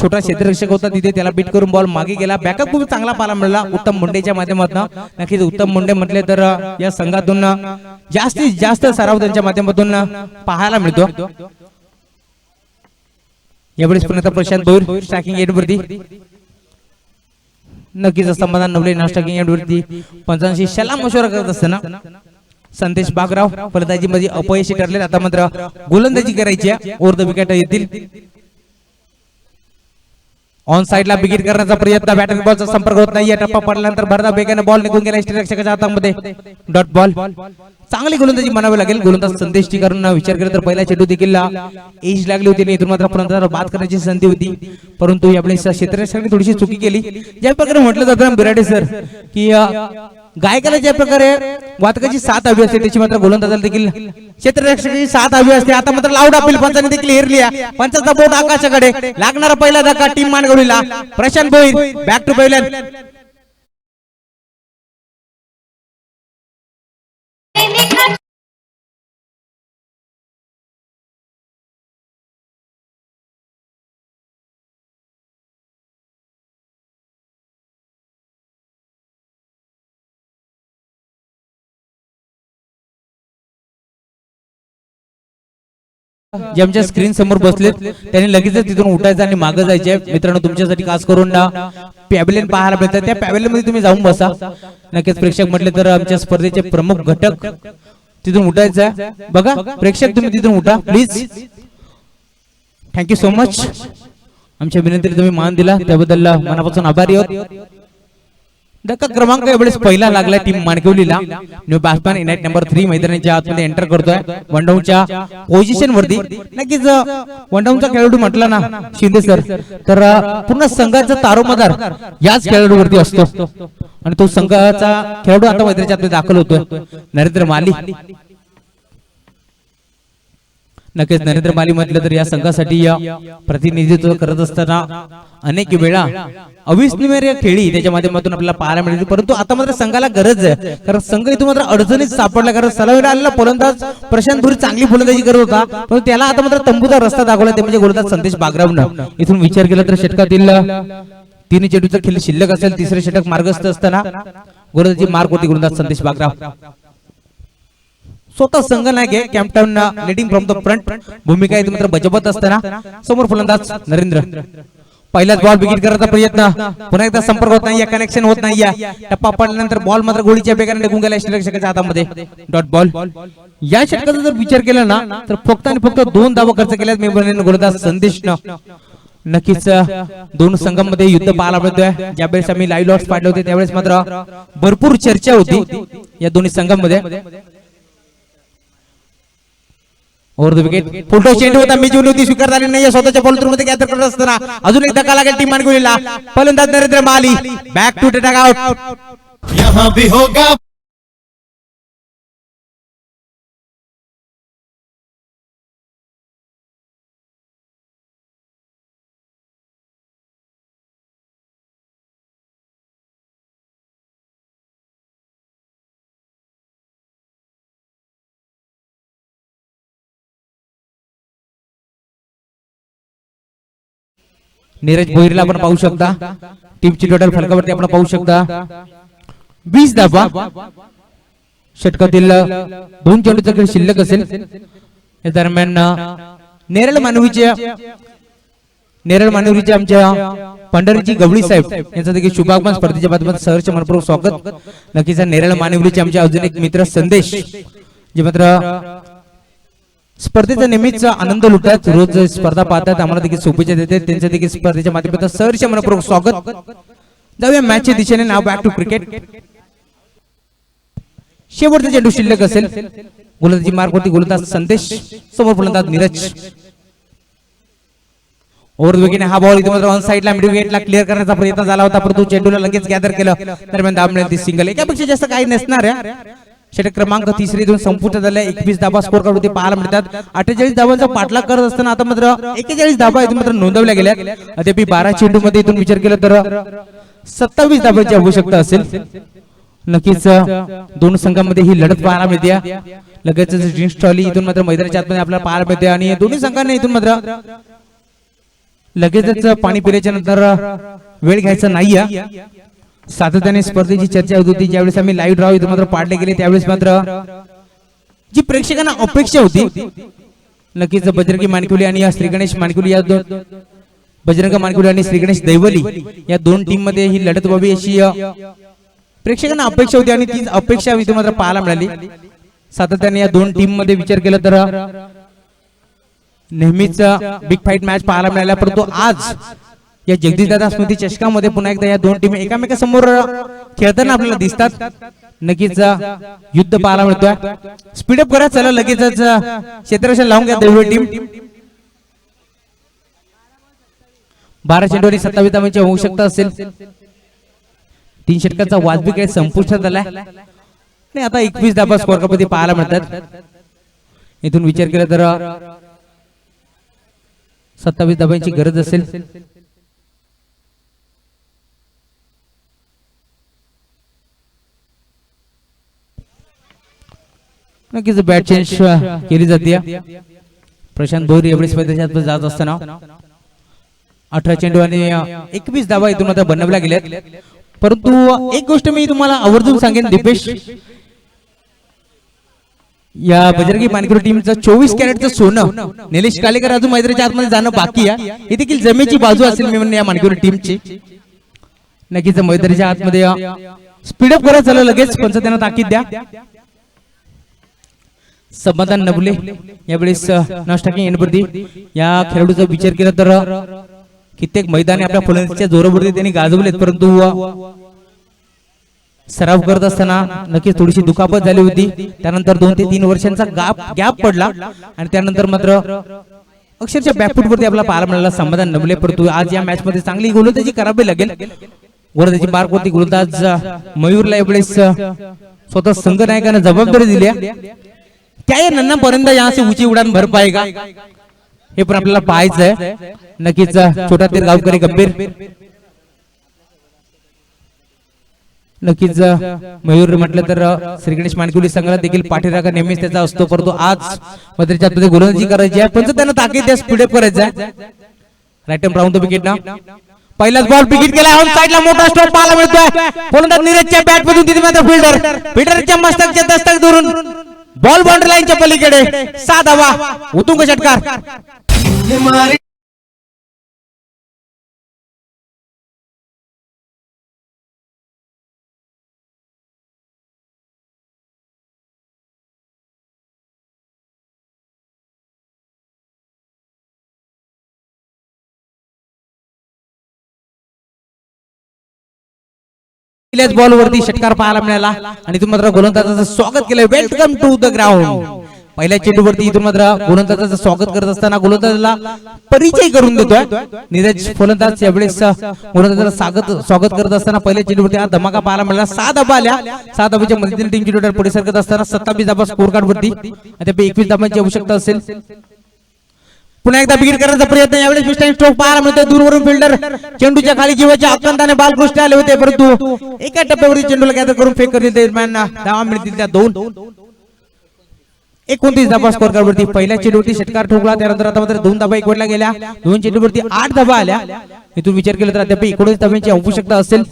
छोटा क्षेत्ररक्षक होता तिथे त्याला बीट करून बॉल मागे गेला बॅकअप खूप चांगला पाहायला मिळाला उत्तम मुंडेच्या माध्यमातून नक्कीच उत्तम मुंडे म्हटले तर या संघातून जास्तीत जास्त सराव त्यांच्या माध्यमातून पाहायला मिळतो यावेळेस पुन्हा प्रशांत भोईर स्ट्रायकिंग एंड वरती नक्कीच समाधान नवले स्ट्रायकिंग एंड वरती पंचांशी सलाम मशवरा करत असताना संदेश बागराव फलंदाजी मध्ये अपयशी ठरले आता मात्र गोलंदाजी करायची ओव्हर द विकेट येतील ऑन साइडला बिगिट करण्याचा प्रयत्न, बॅटिंग बॉलचा संपर्क होत नाहीये, टप्पा पडल्यानंतर भरदा बेगाने बॉल निघून गेला यष्टीरक्षकाच्या हातामध्ये. Dot ball. चांगली गोलंदाजी म्हणावी लागेल गोलंदाज संदेश टीकरून विचार केला तर पहिला चेंडू देखील एज लागली होती आणि इथून मात्र फलंदाजाला बाद करण्याची संधी होती, परंतु यावेळी क्षेत्ररक्षकाने थोडीशी चुकी केली. ज्या प्रकारे म्हटलं जातं ना बिराडे सर की गायकाला ज्या प्रकारे वादकाची साथ हवी असते त्याची मात्र गोलंदाजाला देखील क्षेत्ररक्षकाची साथ हवी असते. आता मात्र लाऊड अपील पंचाने देखील हेरली. पंचाचा बोट आकाशाकडे, लागणारा पहिला धक्का टीम मानगवलीला. प्रशांत भोईर बॅक टू पहिल्यान. जे आमच्या स्क्रीन समोर बसलेत त्यांनी लगेच तिथून उठायचं आणि मागे जायचे. मित्रांनो तुमच्यासाठी खास करून पॅव्हलियन पाहायला मिळतात, त्या पॅव्हलियन मध्ये तुम्ही जाऊन बसा. नक्कीच प्रेक्षक म्हटले तर आमच्या स्पर्धेचे प्रमुख घटक तिथून उठायचं. बघा प्रेक्षक तुम्ही तिथून उठा प्लीज. Thank you so much. आमच्या विनंतीला तुम्ही मान दिला त्याबद्दल मनापासून आभारी आहोत. धक्का क्रमांक यावेळेस पहिला लागला टीम मानकवलीला. न्यू बॅट्समॅन इनाइट नंबर 3 मैदानाच्या आतमध्ये एंटर करतोय वन डाऊनच्या पोझिशन वरती. नक्कीच वन डाऊनचा खेळाडू म्हटला ना शिंदे सर तर पूर्ण संघाचा तारोमदार याच खेळाडूवरती असतो आणि तो संघाचा खेळाडू आता मैदानाच्या आतमध्ये दाखल होतोय नरेंद्र माली. नक्कीच नरेंद्र माली म्हटलं तर या संघासाठी प्रतिनिधित्व करत असताना अनेक वेळा अविस्मरणीय खेळी त्याच्या माध्यमातून आपल्याला पाहायला मिळते, परंतु आता मात्र संघाला गरज आहे कारण संघ इथून मात्र अडचणीत सापडला. कारण सलामीला आलेला फलंदाज प्रशांत भुरी चांगली फलंदाजी करत होता, पण त्याला आता मात्र तंबूचा रस्ता दाखवला ते म्हणजे गोलंदाज संदेश बागरावनं. इथून विचार केला तर षटकातील 3 चेंडूचा खेळ शिल्लक असेल, तिसरे षटक मार्गस्थ असताना गोलंदाजी मार्क होती गोलंदाज संदेश बागराव. स्वतः संघ नायक आहे captain leading from the front भूमिका इथे मात्र बजावत असताना समोर फलंदाज नरेंद्र. पहिलाच बॉल बिगिट करायचा प्रयत्न, पुन्हा एकदा संपर्क होत नाही, कनेक्शन होत नाही. टप्पा पडल्यानंतर बॉल मात्र गोळीच्या बेगाने निघून गेला यष्टीरक्षकाच्या हातामध्ये. Dot ball. या षटकाचा जर विचार केला ना तर फक्त आणि फक्त 2 धावा खर्च केल्यात मी म्हणेन गोलंदाज संदेशनं. नक्कीच दोन संघांमध्ये युद्ध पाहायला मिळतोय. ज्यावेळेस आम्ही लाईव्ह लॉट्स पाडले होते त्यावेळेस मात्र भरपूर चर्चा होती या दोन्ही संघांमध्ये. ओव्हर द विकेट फुलटो चेंडू होता, मी जीवन होती स्वीकार झाली नाही. स्वतःच्या बॉलर मध्ये गॅदर करत असताना अजून एक धक्का लागेल टीम मानगुलीला. फलंदाज नरेंद्र माली बॅक टू टॅग आउट. यहां भी होगा नीरज भोईरला आपण पाहू शकता. टीमची टोटल फलकावरती आपण पाहू शकता 20 धावा. षटकातील 2 चेंडूचा खेळ शिल्लक असेल. या दरम्यान नेरळ मानवरीचे आमच्या पंढरीजी गवळी साहेब यांचा देखील शुभागमन स्पर्धेच्या माध्यमातून सहर्ष मनपूर्वक स्वागत. नक्कीच नेरळ मानवरीचे आमचे अजून एक मित्र संदेश जे मात्र स्पर्धेचा नेहमीच आनंद लुटतात, रोज स्पर्धा पाहतात, आम्हाला देखील शुभेच्छा देतात. त्यांच्या देखील स्पर्धेच्या माध्यमातून सहर्ष मनपूर्वक स्वागत. जाऊया मॅचच्या दिशेने. नाव बॅक टू क्रिकेट. शेवटचा चेंडू शिल्लक असेल. गोलंदाजी मार्क होती गोलंदाज संदेश, समोर फलंदाज नीरज. ओव्हर विकेटने हा बॉल इथे मात्र ऑन साइडला मिड विकेटला क्लिअर करण्याचा प्रयत्न झाला होता, परंतु चेंडूला लगेच गॅदर केलं. दरम्यान दाबण्यात सिंगल. एकापेक्षा जास्त काही नसणार आहे. षटक क्रमांक 3 संपुष्टात झाला. 21 धावा स्कोर काढून ते पाहायला मिळतात. 48 धावांचा पाठलाग करत असताना आता मात्र 41 धावा इथून मात्र नोंदवल्या गेल्या. अद्याप 12 चेंडू मध्ये इथून विचार केला तर 27 धावांची आवश्यकता असेल. नक्कीच दोन संघांमध्ये ही लढत पाहायला मिळते. लगेच ड्रिंक्स ट्रॉली इथून मात्र मैदानाच्या आतमध्ये आपल्याला पाहायला मिळते आणि दोन्ही संघांना इथून मात्र लगेचच पाणी पिण्याच्या नंतर वेळ घ्यायचा नाहीये. सातत्याने स्पर्धेची चर्चा होत होती. ज्यावेळेस आम्ही लाईव्ह ड्रॉ इथं मात्र पाडले गेले त्यावेळेस मात्र जी प्रेक्षकांना अपेक्षा होती नक्कीच बजरंगी मानकुली आणि श्री गणेश मानकुली या बजरंग मानकुली आणि श्री गणेश दैवली या दोन टीम मध्ये ही लढत व्हावी अशी प्रेक्षकांना अपेक्षा होती आणि ती अपेक्षा इथं मात्र पाहायला मिळाली. सातत्याने या दोन टीम मध्ये विचार केला तर नेहमीच बिग फाईट मॅच पाहायला मिळाला, परंतु आज या जगदीशदादा स्मृती चषकामध्ये पुन्हा एकदा या दोन टीम एकामेकासमोर खेळताना आपल्याला दिसतात. नक्कीच युद्ध पाहायला मिळतोय. स्पीडअप करा, चला लगेचच क्षेत्ररक्षण लावून घ्या दोन्ही टीम. 12 चेंडू आणि 27 धावांची आवश्यकता असेल. 3 षटकाचा वाजवी खेळ संपुष्टात आलाय आणि आता 21 धावा स्कोअर कपमध्ये पाहायला मिळतात. इथून विचार केला तर 27 धावांची गरज असेल. नक्कीच बॅट चेंज केली जाते. प्रशांत भोईर एवढेच मैदानात जात असताना 18 चेंडू आणि 21 धावा इथून आता बनवल्या गेल्यात. परंतु एक गोष्ट मी तुम्हाला आवर्जून सांगेन दीपेश, या बजरंगी मानकरी टीमचं 24 कॅरेटचं सोनं निलेश कालेकर अजून मैदानाच्या आतमध्ये जाणं बाकी आहे. हे देखील जमेची बाजू असेल मी म्हणणे या मानकरी टीमची. नक्कीच मैदानाच्या आतमध्ये स्पीडअप करा, चला लगेच पंच त्यांना ताकीद द्या. समाधान नबले यावेळेस नाश्टाकी एनबर्दी या खेळाडूचा विचार केला तर कित्येक मैदानी आपल्या फलंदाजीच्या जोरावरती त्यांनी गाजवलेत, परंतु सराव करत असताना नक्कीच थोडीशी दुखापत झाली होती. त्यानंतर 2 ते 3 वर्षांचा गॅप पडला आणि त्यानंतर मात्र अक्षरशः बॅकफूट वरती आपल्याला पाहायला मिळाला समाधान नबले. परंतु आज या मॅच मध्ये चांगली गोलंदाजी करावी लागेल. गोलंदाजी मार्क वरती गोलंदाज मयूरला यावेळेस स्वतः संघनायकाने जबाबदारी दिली आहे. क्या ये नन्ना परिंदा यहाँ से ऊंची उड़ान भर पाएगा, हे पण आपल्याला पाहायचं आहे. नक्कीच छोटा तीर गावकरी गंभीर. नक्कीच मयूर म्हटलं तर श्री गणेश मानकुली संघाला देखील पाठीराखा नेहमीच त्याचा असतो, परंतु आज मधुरच्या गोलंदाजी करायची आहे. पण त्यांना ताकीद द्या, स्पीडअप करायचं आहे. Right end round the wicket ना. पहिलाच बॉल पिकिट केला, ऑन साइडला मोठा स्ट्रोक पाहायला मिळतोय. फलंदाज नीरजच्या बॅट मधून तिथे मात्र फिल्डरच्या मस्तकच्या दस्तक धरून बॉल बाउंड्री लाईनच्या पलीकडे 6 धावा. उत्तुंग षटकार. बॉल वरती षटकार पाहायला मिळाला आणि इथून मात्र गोलंदाजाचं स्वागत केलं. Welcome to the ground. पहिल्या चेंडूवरती इथून मात्र गोलंदाजाचं स्वागत करत असताना गोलंदाजाला परिचय करून देतोय नीरज. फलंदाज यावेळेस गोलंदाजाला स्वागत करत असताना पहिल्या चेंडूवरती हा धमाका पाहायला मिळाला. 6 धावा आल्या. 6 धावांच्या मदतीने टीमची टोटल पुढे सरकत असताना 27 धावा स्कोर कार्ड वरती. त्यापैकी 21 धावांची आवश्यकता असेल. पुन्हा एकदा बिगिट करण्याचा प्रयत्न. यावेळेस मिस्टाईन स्ट्रोक पाहायला मिळतोय. दूरवरून फिल्डर चेंडूच्या खाली जीवाच्या आकांताने बालकृष्ण आले होते, परंतु एका टप्प्यावरती चेंडूला गॅदर करून फेक करतील. दरम्यान धावा मिळतील त्या 2. 29 धावा स्कोर कार्ड वरती. पहिल्या चेंडूवरती षटकार ठोकला, त्यानंतर आता मात्र 2 धावा एकवटल्या गेल्या. 2 चेंडूवरती 8 धावा आल्या. इथून विचार केला तर अद्याप 19 धावांची आवश्यकता असेल.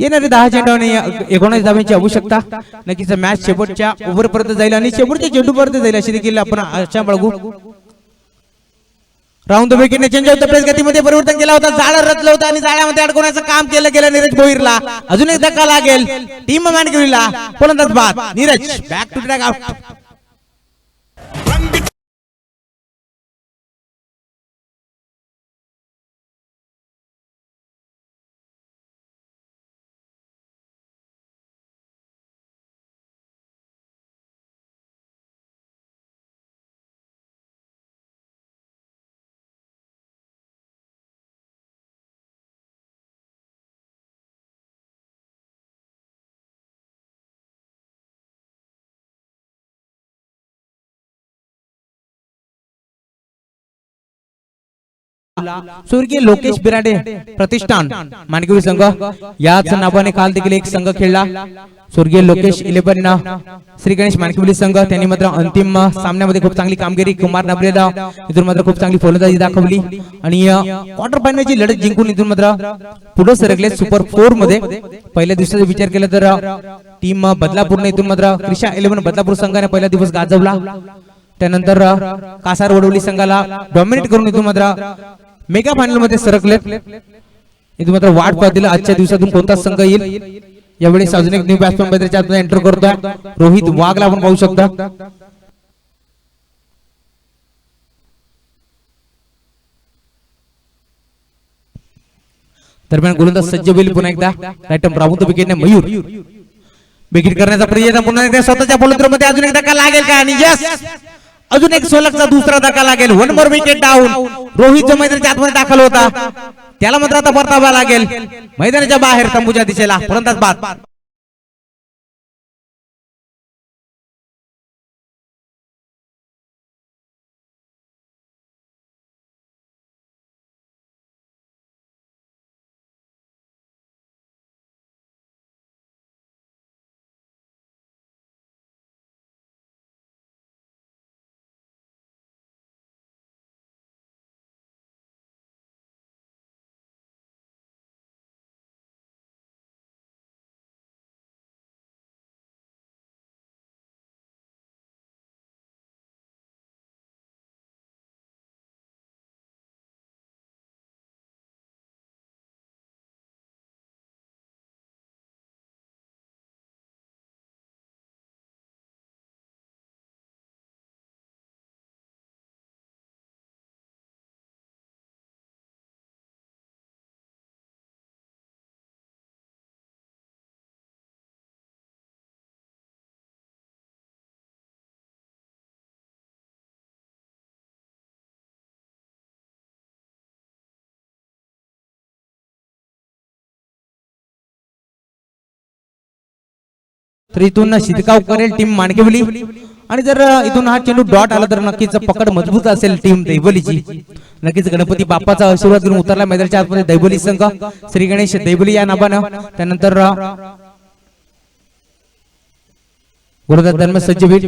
येणारे 10 चेंडू आणि 19 धावांची आवश्यकता. नक्कीच मॅच शेवटच्या ओव्हरपर्यंत जाईल आणि शेवटच्या चेंडूपर्यंत जाईल अशी देखील आपण आशा बाळगू. राऊंड द विकेटने चेंज होतं. प्लेस गतीमध्ये परिवर्तन केला होता. जाळं रचलं होतं आणि जाळ्यामध्ये अडकवण्याचं काम केलं गेलं नीरज भोईरला. अजून एक धक्का लागेल टीम मानकरीला. फलंदाज बाद Neeraj. Back to track out. स्वर्गीय लोकेश बिराडे प्रतिष्ठान मानकरी संघ याच नावाने काल देखील एक संघ खेळला. स्वर्गीय लोकेश 11 श्री गणेश मानकरी संघ. त्यांनी मात्र अंतिम सामन्यामध्ये खूप चांगली कामगिरी. कुमार नबरेला इथून मात्र खूप चांगली फलंदाजी दाखवली आणि क्वार्टर फायनलची लढत जिंकून इथून मात्र पुढे सरकले सुपर 4 मध्ये. पहिल्या दिवसाचा विचार केला तर टीम बदलापूरने इथून मात्र क्रिशा 11 बदलापूर संघाने पहिला दिवस गाजवला. त्यानंतर कासार वडवली संघाला डॉमिनेट करून इथून मात्र मेगा फायनल मध्ये सरकले. इथून मात्र वाट पाहतील आजच्या दिवसातून कोणता संघ येईल. यावेळी अजून एक न्यू बॅट्समन मैदानात एंटर करतोय. रोहित वाघला आपण पाहू शकता. दरम्यान गोलंदाज सज्ज होईल पुन्हा एकदा राईटम राबून विकेटने मयूर विकेट करण्याचा प्रयत्न पुन्हा एकदा स्वतःच्या फलंदाजीमध्ये अजून एक धक्का लागेल का आणि यस अजून एक सोलकचा दुसरा धक्का लागेल. One more wicket down. Rohit जो मैदानाच्या आतमध्ये दाखल होता त्याला मात्र आता परतावा लागेल मैदानाच्या बाहेर तंबूच्या दिशेला. फलंदाज बाद. तर इथून शिरकाव करेल टीम माणकेवली आणि जर इथून हा चेंडू डॉट आला तर नक्कीच पकड मजबूत असेल टीम दैवलीची. नक्कीच गणपती बाप्पाचा आशीर्वाद घेऊन उतरला मैदानाच्या आतमध्ये दैवली संघ श्री गणेश दैवली या नावानं. त्यानंतर गोलंदाज दरम्यान सज्ज होईल.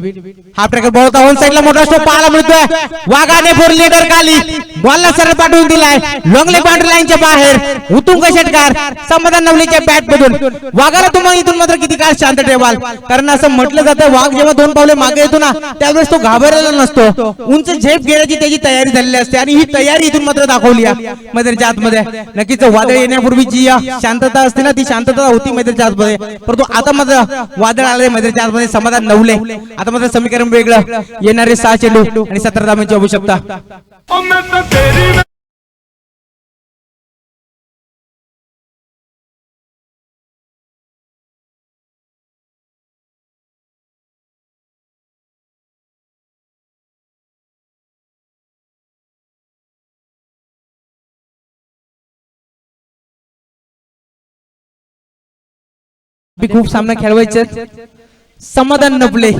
हा ट्रॅकर बॉल होता ऑन साइडला मोठा स्टॉप पाहायला मिळतोय. वाघाने फोर लीडर खाली बॉलला सरळ पाठवून दिलाय लॉंगले बाउंड्री लाईनच्या बाहेर. उतुंग षटकार समाधान नवलेच्या बॅट मधून. वाघाला तुम्हाला इथून मात्र किती काळ शांत ठेवाल कारण असं म्हटलं जातं वाघ जेव्हा दोन पावले मागे येतो ना त्यावेळेस तो घाबरलेला नसतो. उंच झेप घेण्याची त्याची तयारी झालेली असते आणि ही तयारी इथून मात्र दाखवली मैदानाच्या आतमध्ये. नक्कीच वादळ येण्यापूर्वी जी शांतता असते ना ती शांतता होती मैदानाच्या आतमध्ये परंतु आता मात्र वादळ आले मैदानाच्या आतमध्ये. समाधान नवले आता मात्र समीकरण वेगळं. येणारे 6 चेंडू आणि 17 धावांची आवश्यकता. खूप सामना खेळवायचे. समाधान नवले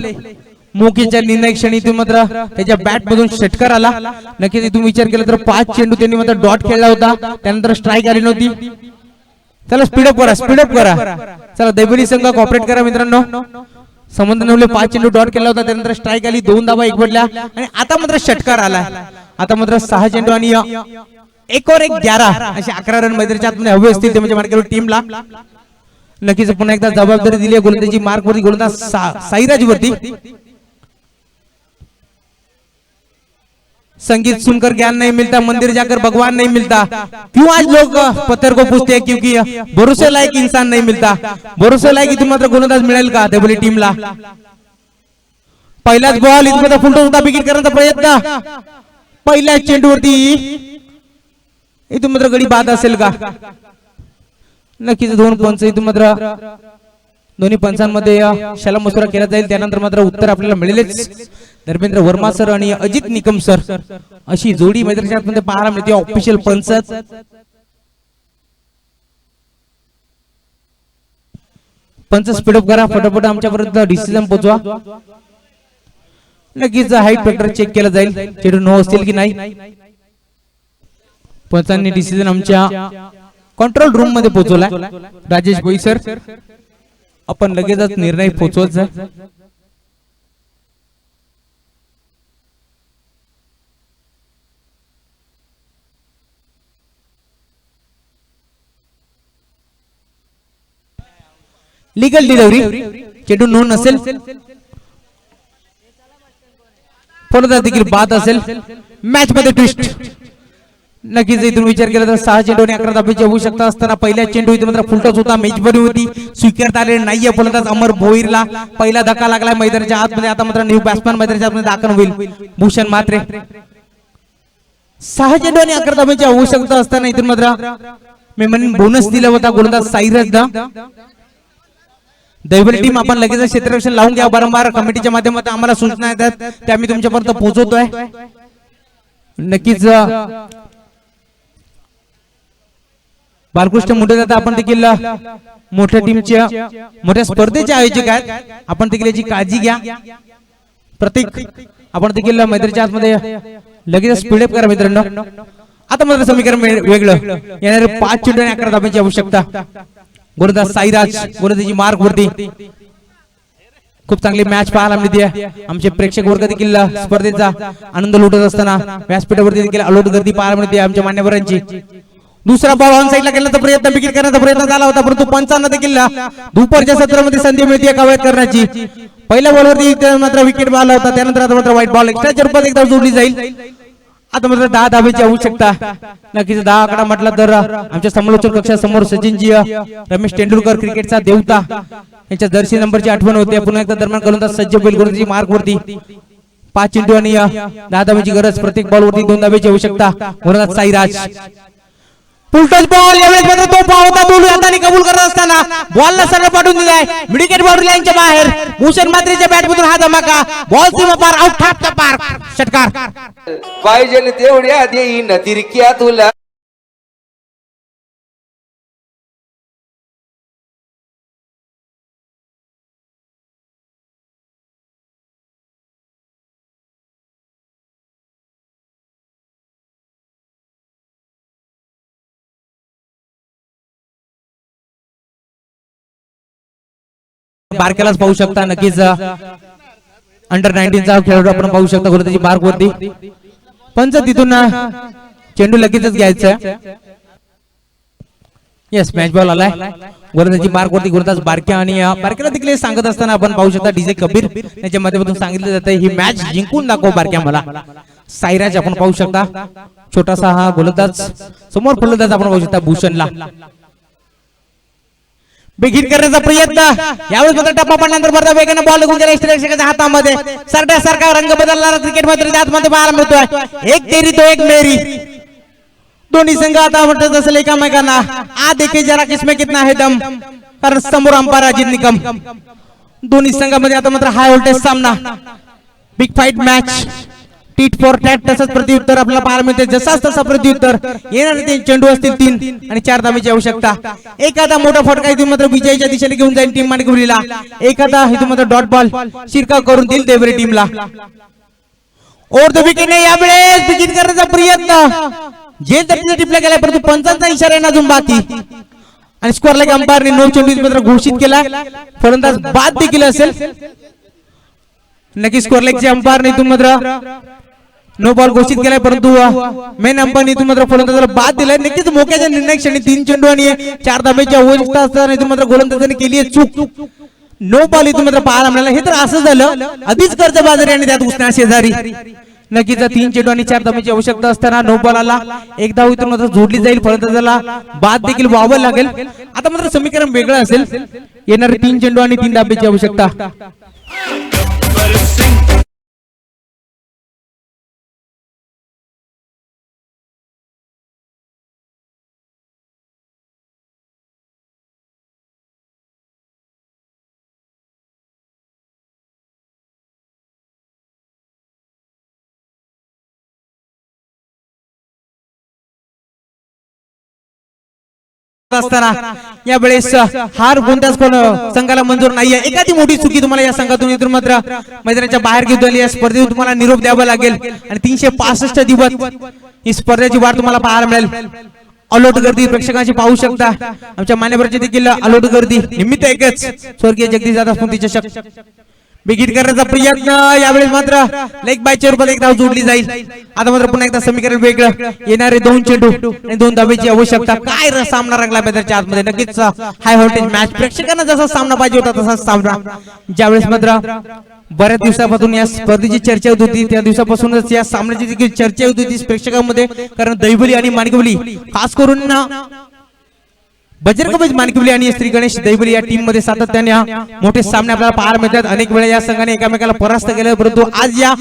मोकीच्या निर्णय क्षणी मात्र त्याच्या बॅट मधून षटकार आला. नक्कीच तुम्ही विचार केला तर 5 चेंडू त्यांनी मात्र डॉट खेळला होता त्यानंतर स्ट्राईक आली नव्हती. चला स्पीडअप करा. चला दैवली संघ कॉपरेट करा मित्रांनो. समाधान नवले 5 चेंडू डॉट केला होता त्यानंतर स्ट्राईक आली 2 धावा 1 पडल्या आणि आता मात्र षटकार आला. आता मात्र 6 चेंडू आणि 1 और 1 11 असे 11 रन मैदानाच्या आतमध्ये हवे असतील ते म्हणजे मार्केट टीमला. नक्कीच पुन्हा एकदा जबाबदारी दिली आहे गोलंदाजी मार्क वरती गोलंदाज साईराज वरती. संगीत सुनकर ज्ञान नहीं मिलता मंदिर जाकर भगवान नहीं मिलता. क्यों आज लोग पत्थर को पूछते हैं क्योंकि भरोसे लायक इंसान नहीं मिलता. भरोसे लायक इथून मात्र गोलंदाज मिळेल का दैवली टीमला. पहिलाच बॉल इथं फुलटून होता विकेट करण्याचा प्रयत्न. पहिल्या चेंडूवरती इथून मात्र गडी बाद असेल का. नक्कीच 2 पंच इथून मात्र दोन्ही पंचांमध्ये शलामसुरा केला जाईल त्यानंतर मात्र उत्तर आपल्याला मिळेलच. धर्मेंद्र वर्मा सर आणि अजित निकम सर अशी जोडी मैदानाच्या आतमध्ये पाहायला मिळते ऑफिशियल पंच. पंच स्पीडअप करा फटाफट आमच्यापर्यंत डिसिजन पोहोचवा. नक्कीच हाईट फॅक्टर चेक केला जाईल चेंडू नो असतील की नाही. पंचांनी डिसिजन आमच्या कंट्रोल रूम मध्ये पोहोचवला. राजेश भोई सर आपण लगेचच निर्णय पोहोचवायचा. लीगल डिलिव्हरी चेंडू नो नसेल फलंदाज देखील बाद असेल. मॅच मध्ये ट्विस्ट. नक्कीच इथून विचार केला तर 6 चेंडू आणि 11 धाब्याची आवश्यकता असताना पहिल्या चेंडू इथे मात्र फुलटॉस होता मॅच बरी होती स्वीकारता आले नाहीये. फलंदाज अमर भोईरला पहिला धक्का लागला मैदानाच्या आतमध्ये. आता मात्र न्यू बॅट्समॅन मैदानाच्या आतमध्ये दाखल होईल भूषण म्हात्रे. 6 चेंडू आणि 11 धाब्याची आवश्यकता असताना इथून मात्र मी म्हणेन बोनस दिला होता गोलंदाज साईराजला. दैवली टीम आपण लगेच क्षेत्ररक्षण लावून घ्या. वारंवार कमिटीच्या माध्यमातून आम्हाला सूचना येतात त्या आम्ही तुमच्यापर्यंत पोहोचवतोय. नक्कीच बालकृष्ण मुंडे दादा आपण देखील मोठ्या टीमच्या मोठ्या स्पर्धेचे आयोजक आहेत. आपण देखील याची काळजी घ्या. प्रत्येक आपण देखील मैदानाच्या आतमध्ये लगेच स्पीडअप करा मित्रांनो. आता मात्र समीकरण वेगळं. येणारे 5 चेंडू आणि 11 धावांची आवश्यकता. गोलंदाज साईराज गोलंदाजी मार्क वरती. खूप चांगली मॅच पाहायला मिळते. आमचे प्रेक्षक वर्ग देखील स्पर्धेचा आनंद लुटत असताना व्यासपीठावरती देखील अलोट गर्दी पाहायला मिळते आमच्या मान्यवरांची. दुसरा बॉल ऑन साईडला केल्याचा प्रयत्न विकेट करण्याचा प्रयत्न झाला होता परंतु पंचांना देखील दुपारच्या सत्रामध्ये संधी मिळते कवायत करण्याची. पहिल्या बॉलवरती मात्र विकेट बॉल होता. त्यानंतर आता मात्र व्हाईट बॉल एक्स्ट्राच्या रूपात एकदा जोडली जाईल. आता मात्र 10 धावेची आवश्यकता. नक्कीच 10 आकडा म्हटला तर आमच्या समालोचक कक्षासमोर सचिनजी रमेश तेंडुलकर क्रिकेटचा देवता यांच्या जर्सी नंबरची आठवण होते. पुन्हा एकदा दरम्यान गोलंदाज सज्ज बैल गोलंदाजी मार्क वरती. 5 चेंडू आणि 10 धावेची गरज. प्रत्येक बॉल वरती 2 धावेची आवश्यकता. गोलंदाज साईराज पुलटच बॉल. यावेळेस मात्र तो पावता बोलू हाताने कबूल करत असताना बॉलला सरळ पाठवून दिलाय मिडविकेट बाउंड्री लाईनच्या बाहेर. भूषण मात्रेच्या बॅटमधून हा धमाका. बॉल सीमा पार आउट ठाप पार षटकार. पाहिजे तेवढ्या देईन तिरक्या तुला. बारक्यालाच पाहू शकता. नक्कीच अंडर 19 चा खेळाडू आपण पाहू शकता गोलंदाजी मार्क वरती. पंच तिथून चेंडू लगेचच घ्यायचा. येस मॅच बॉल आलाय. गोलंदाजी मार्क वरती गोलंदाज बारक्या आणि बारक्याला देखील सांगत असताना आपण पाहू शकता डीजे कबीर याच्या माध्यमातून सांगितलं जातं ही मॅच जिंकून दाखव बारक्या मला. साईराज आपण पाहू शकता छोटासा हा गोलंदाज. समोर फलंदाज आपण पाहू शकता भूषणला. बिगिट करण्याचा प्रयत्न. यावेळेस मात्र टप्पा पडल्यानंतर बरं वेगाने बॉल लागून गेला एक्स्ट्रा हातामध्ये. सरड्यासारखा रंग बदलणारा क्रिकेट मध्ये आतमध्ये पाहायला मिळतोय. एक तेरी तो एक मेरी. दोन्ही संघ आता म्हणत असेल एकामेकांना आ देखे जरा किसमें कितना है दम. कारण समोर अंपायर अजित निकम. दोन्ही संघामध्ये आता मात्र हाय व्होल्टेज सामना. Big fight match. Tit for tat. तसंच प्रत्युत्तर आपल्याला पाहायला मिळते. जसाच तसा प्रत्युत्तर. येणारे 3 चेंडू असतील 3 आणि 4 धावेची आवश्यकता. एखादा मोठा फटका इथून मात्र विजयाच्या दिशेने घेऊन जाईल टीम माणिकवलीला. एखादा इथून मात्र डॉट बॉल शिरकाव करून देईल देवरी टीमला. ओव्हर द विकेटने यावेळेस विकेट करण्याचा प्रयत्न. जे तरी टिपला गेला परंतु पंचांचा इशारा आहे अजून बाकी. आणि स्कोअर लाईक अंपायरने 9 चेंडू मात्र घोषित केला. फलंदाज बाद देखील असेल. नक्की स्कोअर लाईकचे अंपायरने इथून मात्र नो बॉल घोषित केलाय परंतु मेन अंपायरने इथून मात्र फलंदाजाला बाद दिलाय. नक्कीच मोक्याच्या निर्णय क्षणी 3 चेंडू आणि 4 धावेची आवश्यकता असताना इथून मात्र गोलंदाजाने केली आहे चूक. नो बॉल इथून मात्र पाहायला मिळाला. हे तर असं झालं आधीच कर्जबाजारी आणि त्यात उसण्या शेजारी. नक्कीच 3 चेंडू आणि 4 धावेची आवश्यकता असताना नो बॉल आला. एक धाव इथून मात्र जोडली जाईल. फलंदाजाला बाद देखील व्हावं लागेल. आता मात्र समीकरण वेगळं असेल. येणारे 3 चेंडू आणि 3 धावेची आवश्यकता. असताना यावेळेस हार कोणत्याच संघाला मंजूर नाहीये. एखादी मोठी चुकी तुम्हाला या संघातून इथून मात्र मैदानाच्या बाहेर घेऊन आली. या स्पर्धेतून तुम्हाला निरोप द्यावा लागेल आणि 365 दिवस ही स्पर्धेची वाट तुम्हाला पाहायला मिळेल. अलोट गर्दी प्रेक्षकांची पाहू शकता. आमच्या मान्यवरांची देखील अलोट गर्दी. निमित्त एकच स्वर्गीय जगदीश दादा स्मृती चषक. बिगिट करण्याचा प्रयत्न. यावेळेस मात्र लेग बायच्या रूपात एक धाव जोडली जाईल. आता मात्र पुन्हा एकदा समीकरण वेगळं. येणारे 2 चेंडू आणि 2 धावेची आवश्यकता. काय सामना रंगला मैदानाच्या आतमध्ये. नक्कीच हाय व्होल्टेज मॅच. प्रेक्षकांना जसा सामना पाहिजे होता तसाच सामना. ज्यावेळेस मात्र बऱ्याच दिवसापासून या स्पर्धेची चर्चा होत होती त्या दिवसापासूनच या सामन्याची देखील चर्चा होत होती प्रेक्षकांमध्ये. कारण दैवली आणि माणिकवली खास करून बजरंग मानकिवली आणि श्री गणेश दैवली या टीम मध्ये सातत्याने मोठे सामने आपल्याला पाहायला मिळतात. अनेक वेळा या संघाने एकमेकाला परास्त केलं, परंतु आज या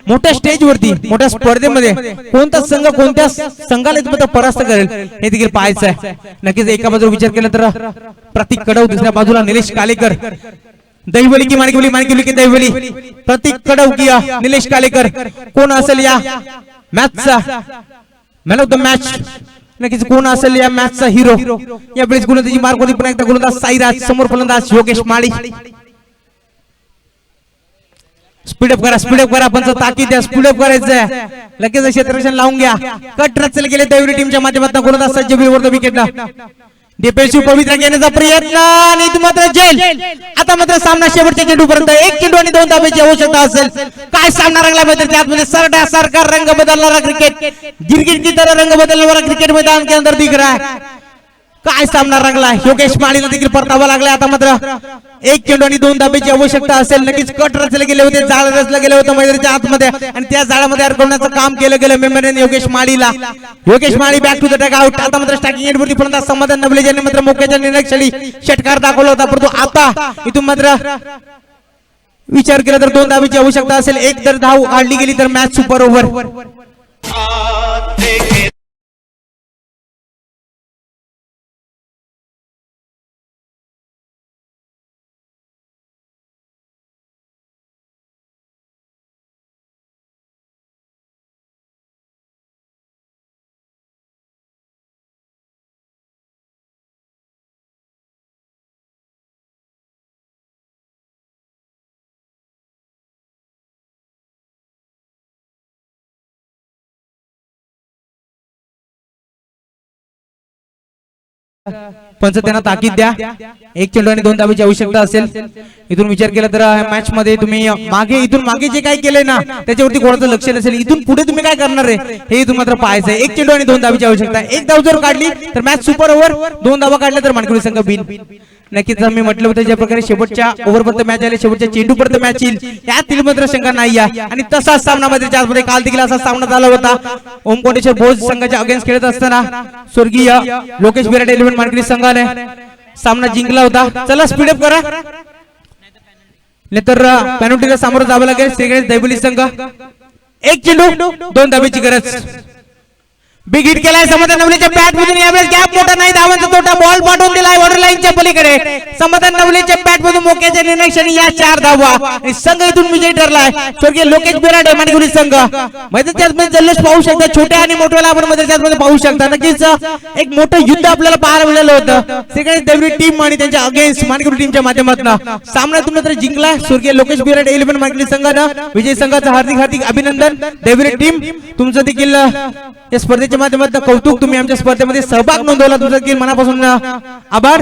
मोठ्या स्टेज वरती मोठ्या स्पर्धेमध्ये कोणता संघ कोणत्या संघाला परास्त करेल हे देखील पाहायचं आहे. नक्कीच एका बाजूला विचार केला तर प्रतीक कडव, दुसऱ्या बाजूला निलेश कालेकर. दैवली की मानकिवली, मानकिवली की दैवली, प्रतीक कडव की निलेश कालेकर, कोण असेल या मॅचचा मॅन ऑफ द मॅच? नक्कीच कोण असेल या मॅचचा हिरो? या वेळेस गोलंदाजी मार्क होती पुन्हा एकदा गोलंदाज साईराज, समोर फलंदाज योगेश माळी. स्पीडअप करा पण ताकीद द्या, स्पीडअप करायचं. लगेच क्षेत्ररक्षण लावून घ्या. कट रचले गेले दैवली टीमच्या माध्यमातून गोलंदाज सज्ज विरुद्ध विकेटला. डिफेन्सिव्ह पवित्रा घेण्याचा प्रयत्न आणि मात्र जेल. आता मात्र सामना शेवटच्या चेंडूपर्यंत 1 चेंडू आणि 2 धाब्याची आवश्यकता असेल. काय सामना रंगला पाहिजे त्यामध्ये सरडा सारखा रंग बदलणारा क्रिकेट, गिरगिट की तरह रंग बदलणारा क्रिकेट मैदान के अंदर दिख रहा है. काय सामना रंगला. योगेश माळीला देखील परतावा लागला. आता मात्र 1 चेंडू आणि 2 धाब्याची आवश्यकता असेल. नक्कीच कट रचले गेले होते, जाळ रचलं गेलं होतं मैदानाच्या आतमध्ये आणि त्या जाळामध्ये अडकवण्याचं काम केलं गेलं मेंबरने योगेश माळीला. Yogesh Mali back to the tag out. आता मात्र स्टॅकिंग एंडवरती फलंदाज समाधान नवले ज्यांनी मात्र मोक्याच्या निरीक्षणी षटकार दाखवला होता, परंतु आता इथून मात्र विचार केला तर 2 धाब्याची आवश्यकता असेल. 1 जर धाव काढली गेली तर मॅच सुपर ओव्हर. पंच त्यांना ताकीद द्या. 1 चेंडू आणि 2 धाब्याची आवश्यकता असेल. इथून विचार केला तर मॅच मध्ये तुम्ही इथून मागे जे काही केलंय ना त्याच्यावरती कोणाचं लक्ष नसेल. इथून पुढे तुम्ही काय करणार आहे हे इथून मात्र पाहायचं आहे. 1 चेंडू आणि 2 धाब्याची आवश्यकता. 1 धाव जर काढली तर मॅच सुपर ओव्हर, 2 धावा काढल्या तर मानकरी संघ बिन. नक्कीच मी म्हटलं होतं ज्या प्रकारे शेवटच्या ओव्हरपर्यंत मॅच आली, शेवटच्या चेंडूपर्यंत मॅच येईल यातील मात्र शंका नाही आहे. आणि तसाच सामनामध्ये त्यामध्ये काल देखील असा सामना झाला होता. ओम कोटेश्वर भोज संघाच्या अगेन्स्ट खेळत असताना स्वर्गीय लोकेश बिराड 11 मानकरी संघाने सामना जिंकला होता. चला स्पीडअप करा नाहीतर पेनल्टीला सामोरं जावं लागेल. श्रीगणेश दैवली संघ 1 चेंडू 2 धाब्याची गरज. बिग हिट केलाय समाधान नवलेच्या बॅट मधून. यावेळेस गॅप मोठा नाही, धावांचा तोटा. बॉल पाठवून दिलाय ऑर्डर लाईनच्या पलीकडे. समाधान नवलेच्या बॅट मधून मोक्याच्या निर्णयाने या 4 धावा आणि संघ इथून विजयी ठरलाय. स्वर्गीय लोकेश बिराडे मानकुली संघ मैदानात जल्लोष पाहू शकता. छोट्या आणि मोठ्याला आपण मैदानात पाहू शकता. नक्कीच एक मोठं युद्ध आपल्याला पाहायला मिळालं होतं. सगळे दैवली टीम आणि त्यांच्या अगेन्स्ट मानकुली टीमच्या माध्यमातून सामन्यातून मात्र जिंकला स्वर्गीय लोकेश बिराडे 11 मानकुली संघानं. विजय संघाचं हार्दिक हार्दिक अभिनंदन. दैवली टीम तुमचं देखील या स्पर्धेच्या माध्यमातून कौतुक. तुम्ही आमच्या स्पर्धेमध्ये सहभाग नोंदवला, तुमचा देखील मनापासून आभार.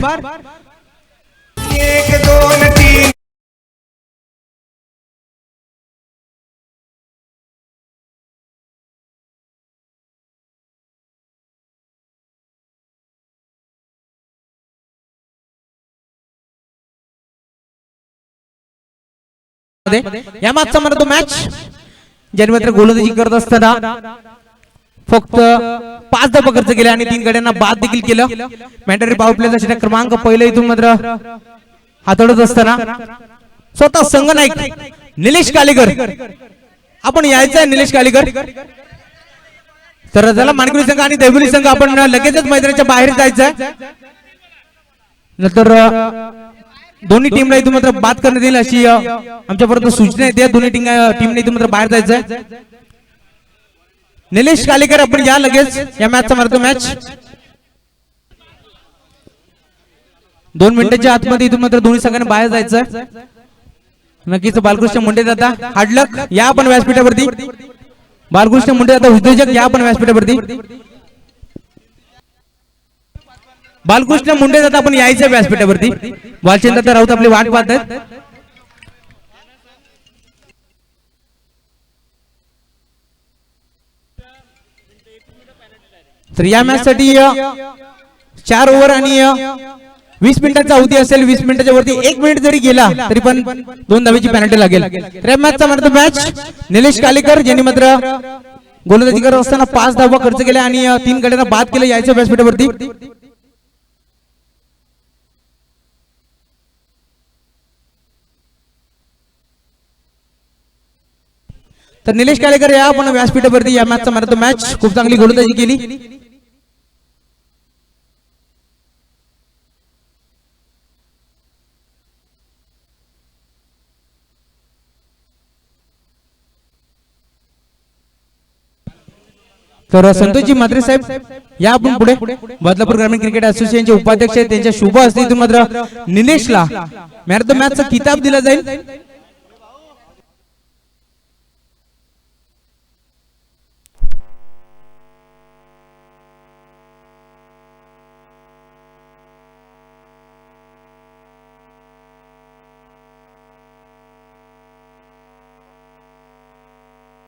1 2 3 या मॅचचा मला तो मॅच ज्यांनी मात्र गोलंदाजी करत असताना फक्त 5 धावा खर्च केल्या आणि 3 गड्यांना बाद देखील केलं. मॅन्डेटरी पॉवर प्लेचा षटक क्रमांक पहिला इथून मात्र हाताळत असताना स्वतः संघनायक निलेश कालेकर. आपण यायचं निलेश कालेकर. तर झाला मानकुली संघ आणि दैवली संघ आपण लगेचच मैदानाच्या बाहेर जायचं. नंतर दोन्ही टीमला इथून मात्र बाद करण्यात येईल अशी आमच्यापर्यंत सूचना येते. दोन्ही टीमने इथून मात्र बाहेर जायचंय. निलेश कालेकर आपण या लगेच या मॅचचा मारतो. मॅच 2 मिनिटांच्या आतमध्ये इथून मात्र दोन्ही संघांना बाहेर जायचं. नक्कीच बालकृष्ण मुंडे दादा हाडलक या आपण व्यासपीठावरती. बालकृष्ण मुंडे दादा उद्योजक या आपण व्यासपीठावरती. बालकृष्ण मुंडे दादा आपण यायचं व्यासपीठावरती. वालचंद दादा राऊत आपली वाट पाहत आहेत. तर या मॅच साठी 4 ओव्हर आणि 20 मिनिटांचा अवधी असेल. 20 मिनिटाच्या वरती 1 मिनिट जरी गेला तरी पण 2 धावेची पेनल्टी लागेल. तर या मॅचचा मात्र मॅच निलेश कालेकर ज्यांनी मात्र गोलंदाजी करत असताना 5 धावा खर्च केल्या आणि 3 गड्यांना बाद केलं यायचं व्यासपीठावरती. तर निलेश कालेकर या आपण व्यासपीठावरती या मॅचचा मॅन ऑफ द मॅच खूप चांगली गोलंदाजी केली. तर संतोषजी म्हात्रे साहेब या आपण पुढे. बदलापूर ग्रामीण क्रिकेट असोसिएशनचे उपाध्यक्ष आहेत, त्यांच्या शुभ हस्ते इथून मात्र निलेशला मॅन ऑफ द मॅचचा किताब दिला जाईल.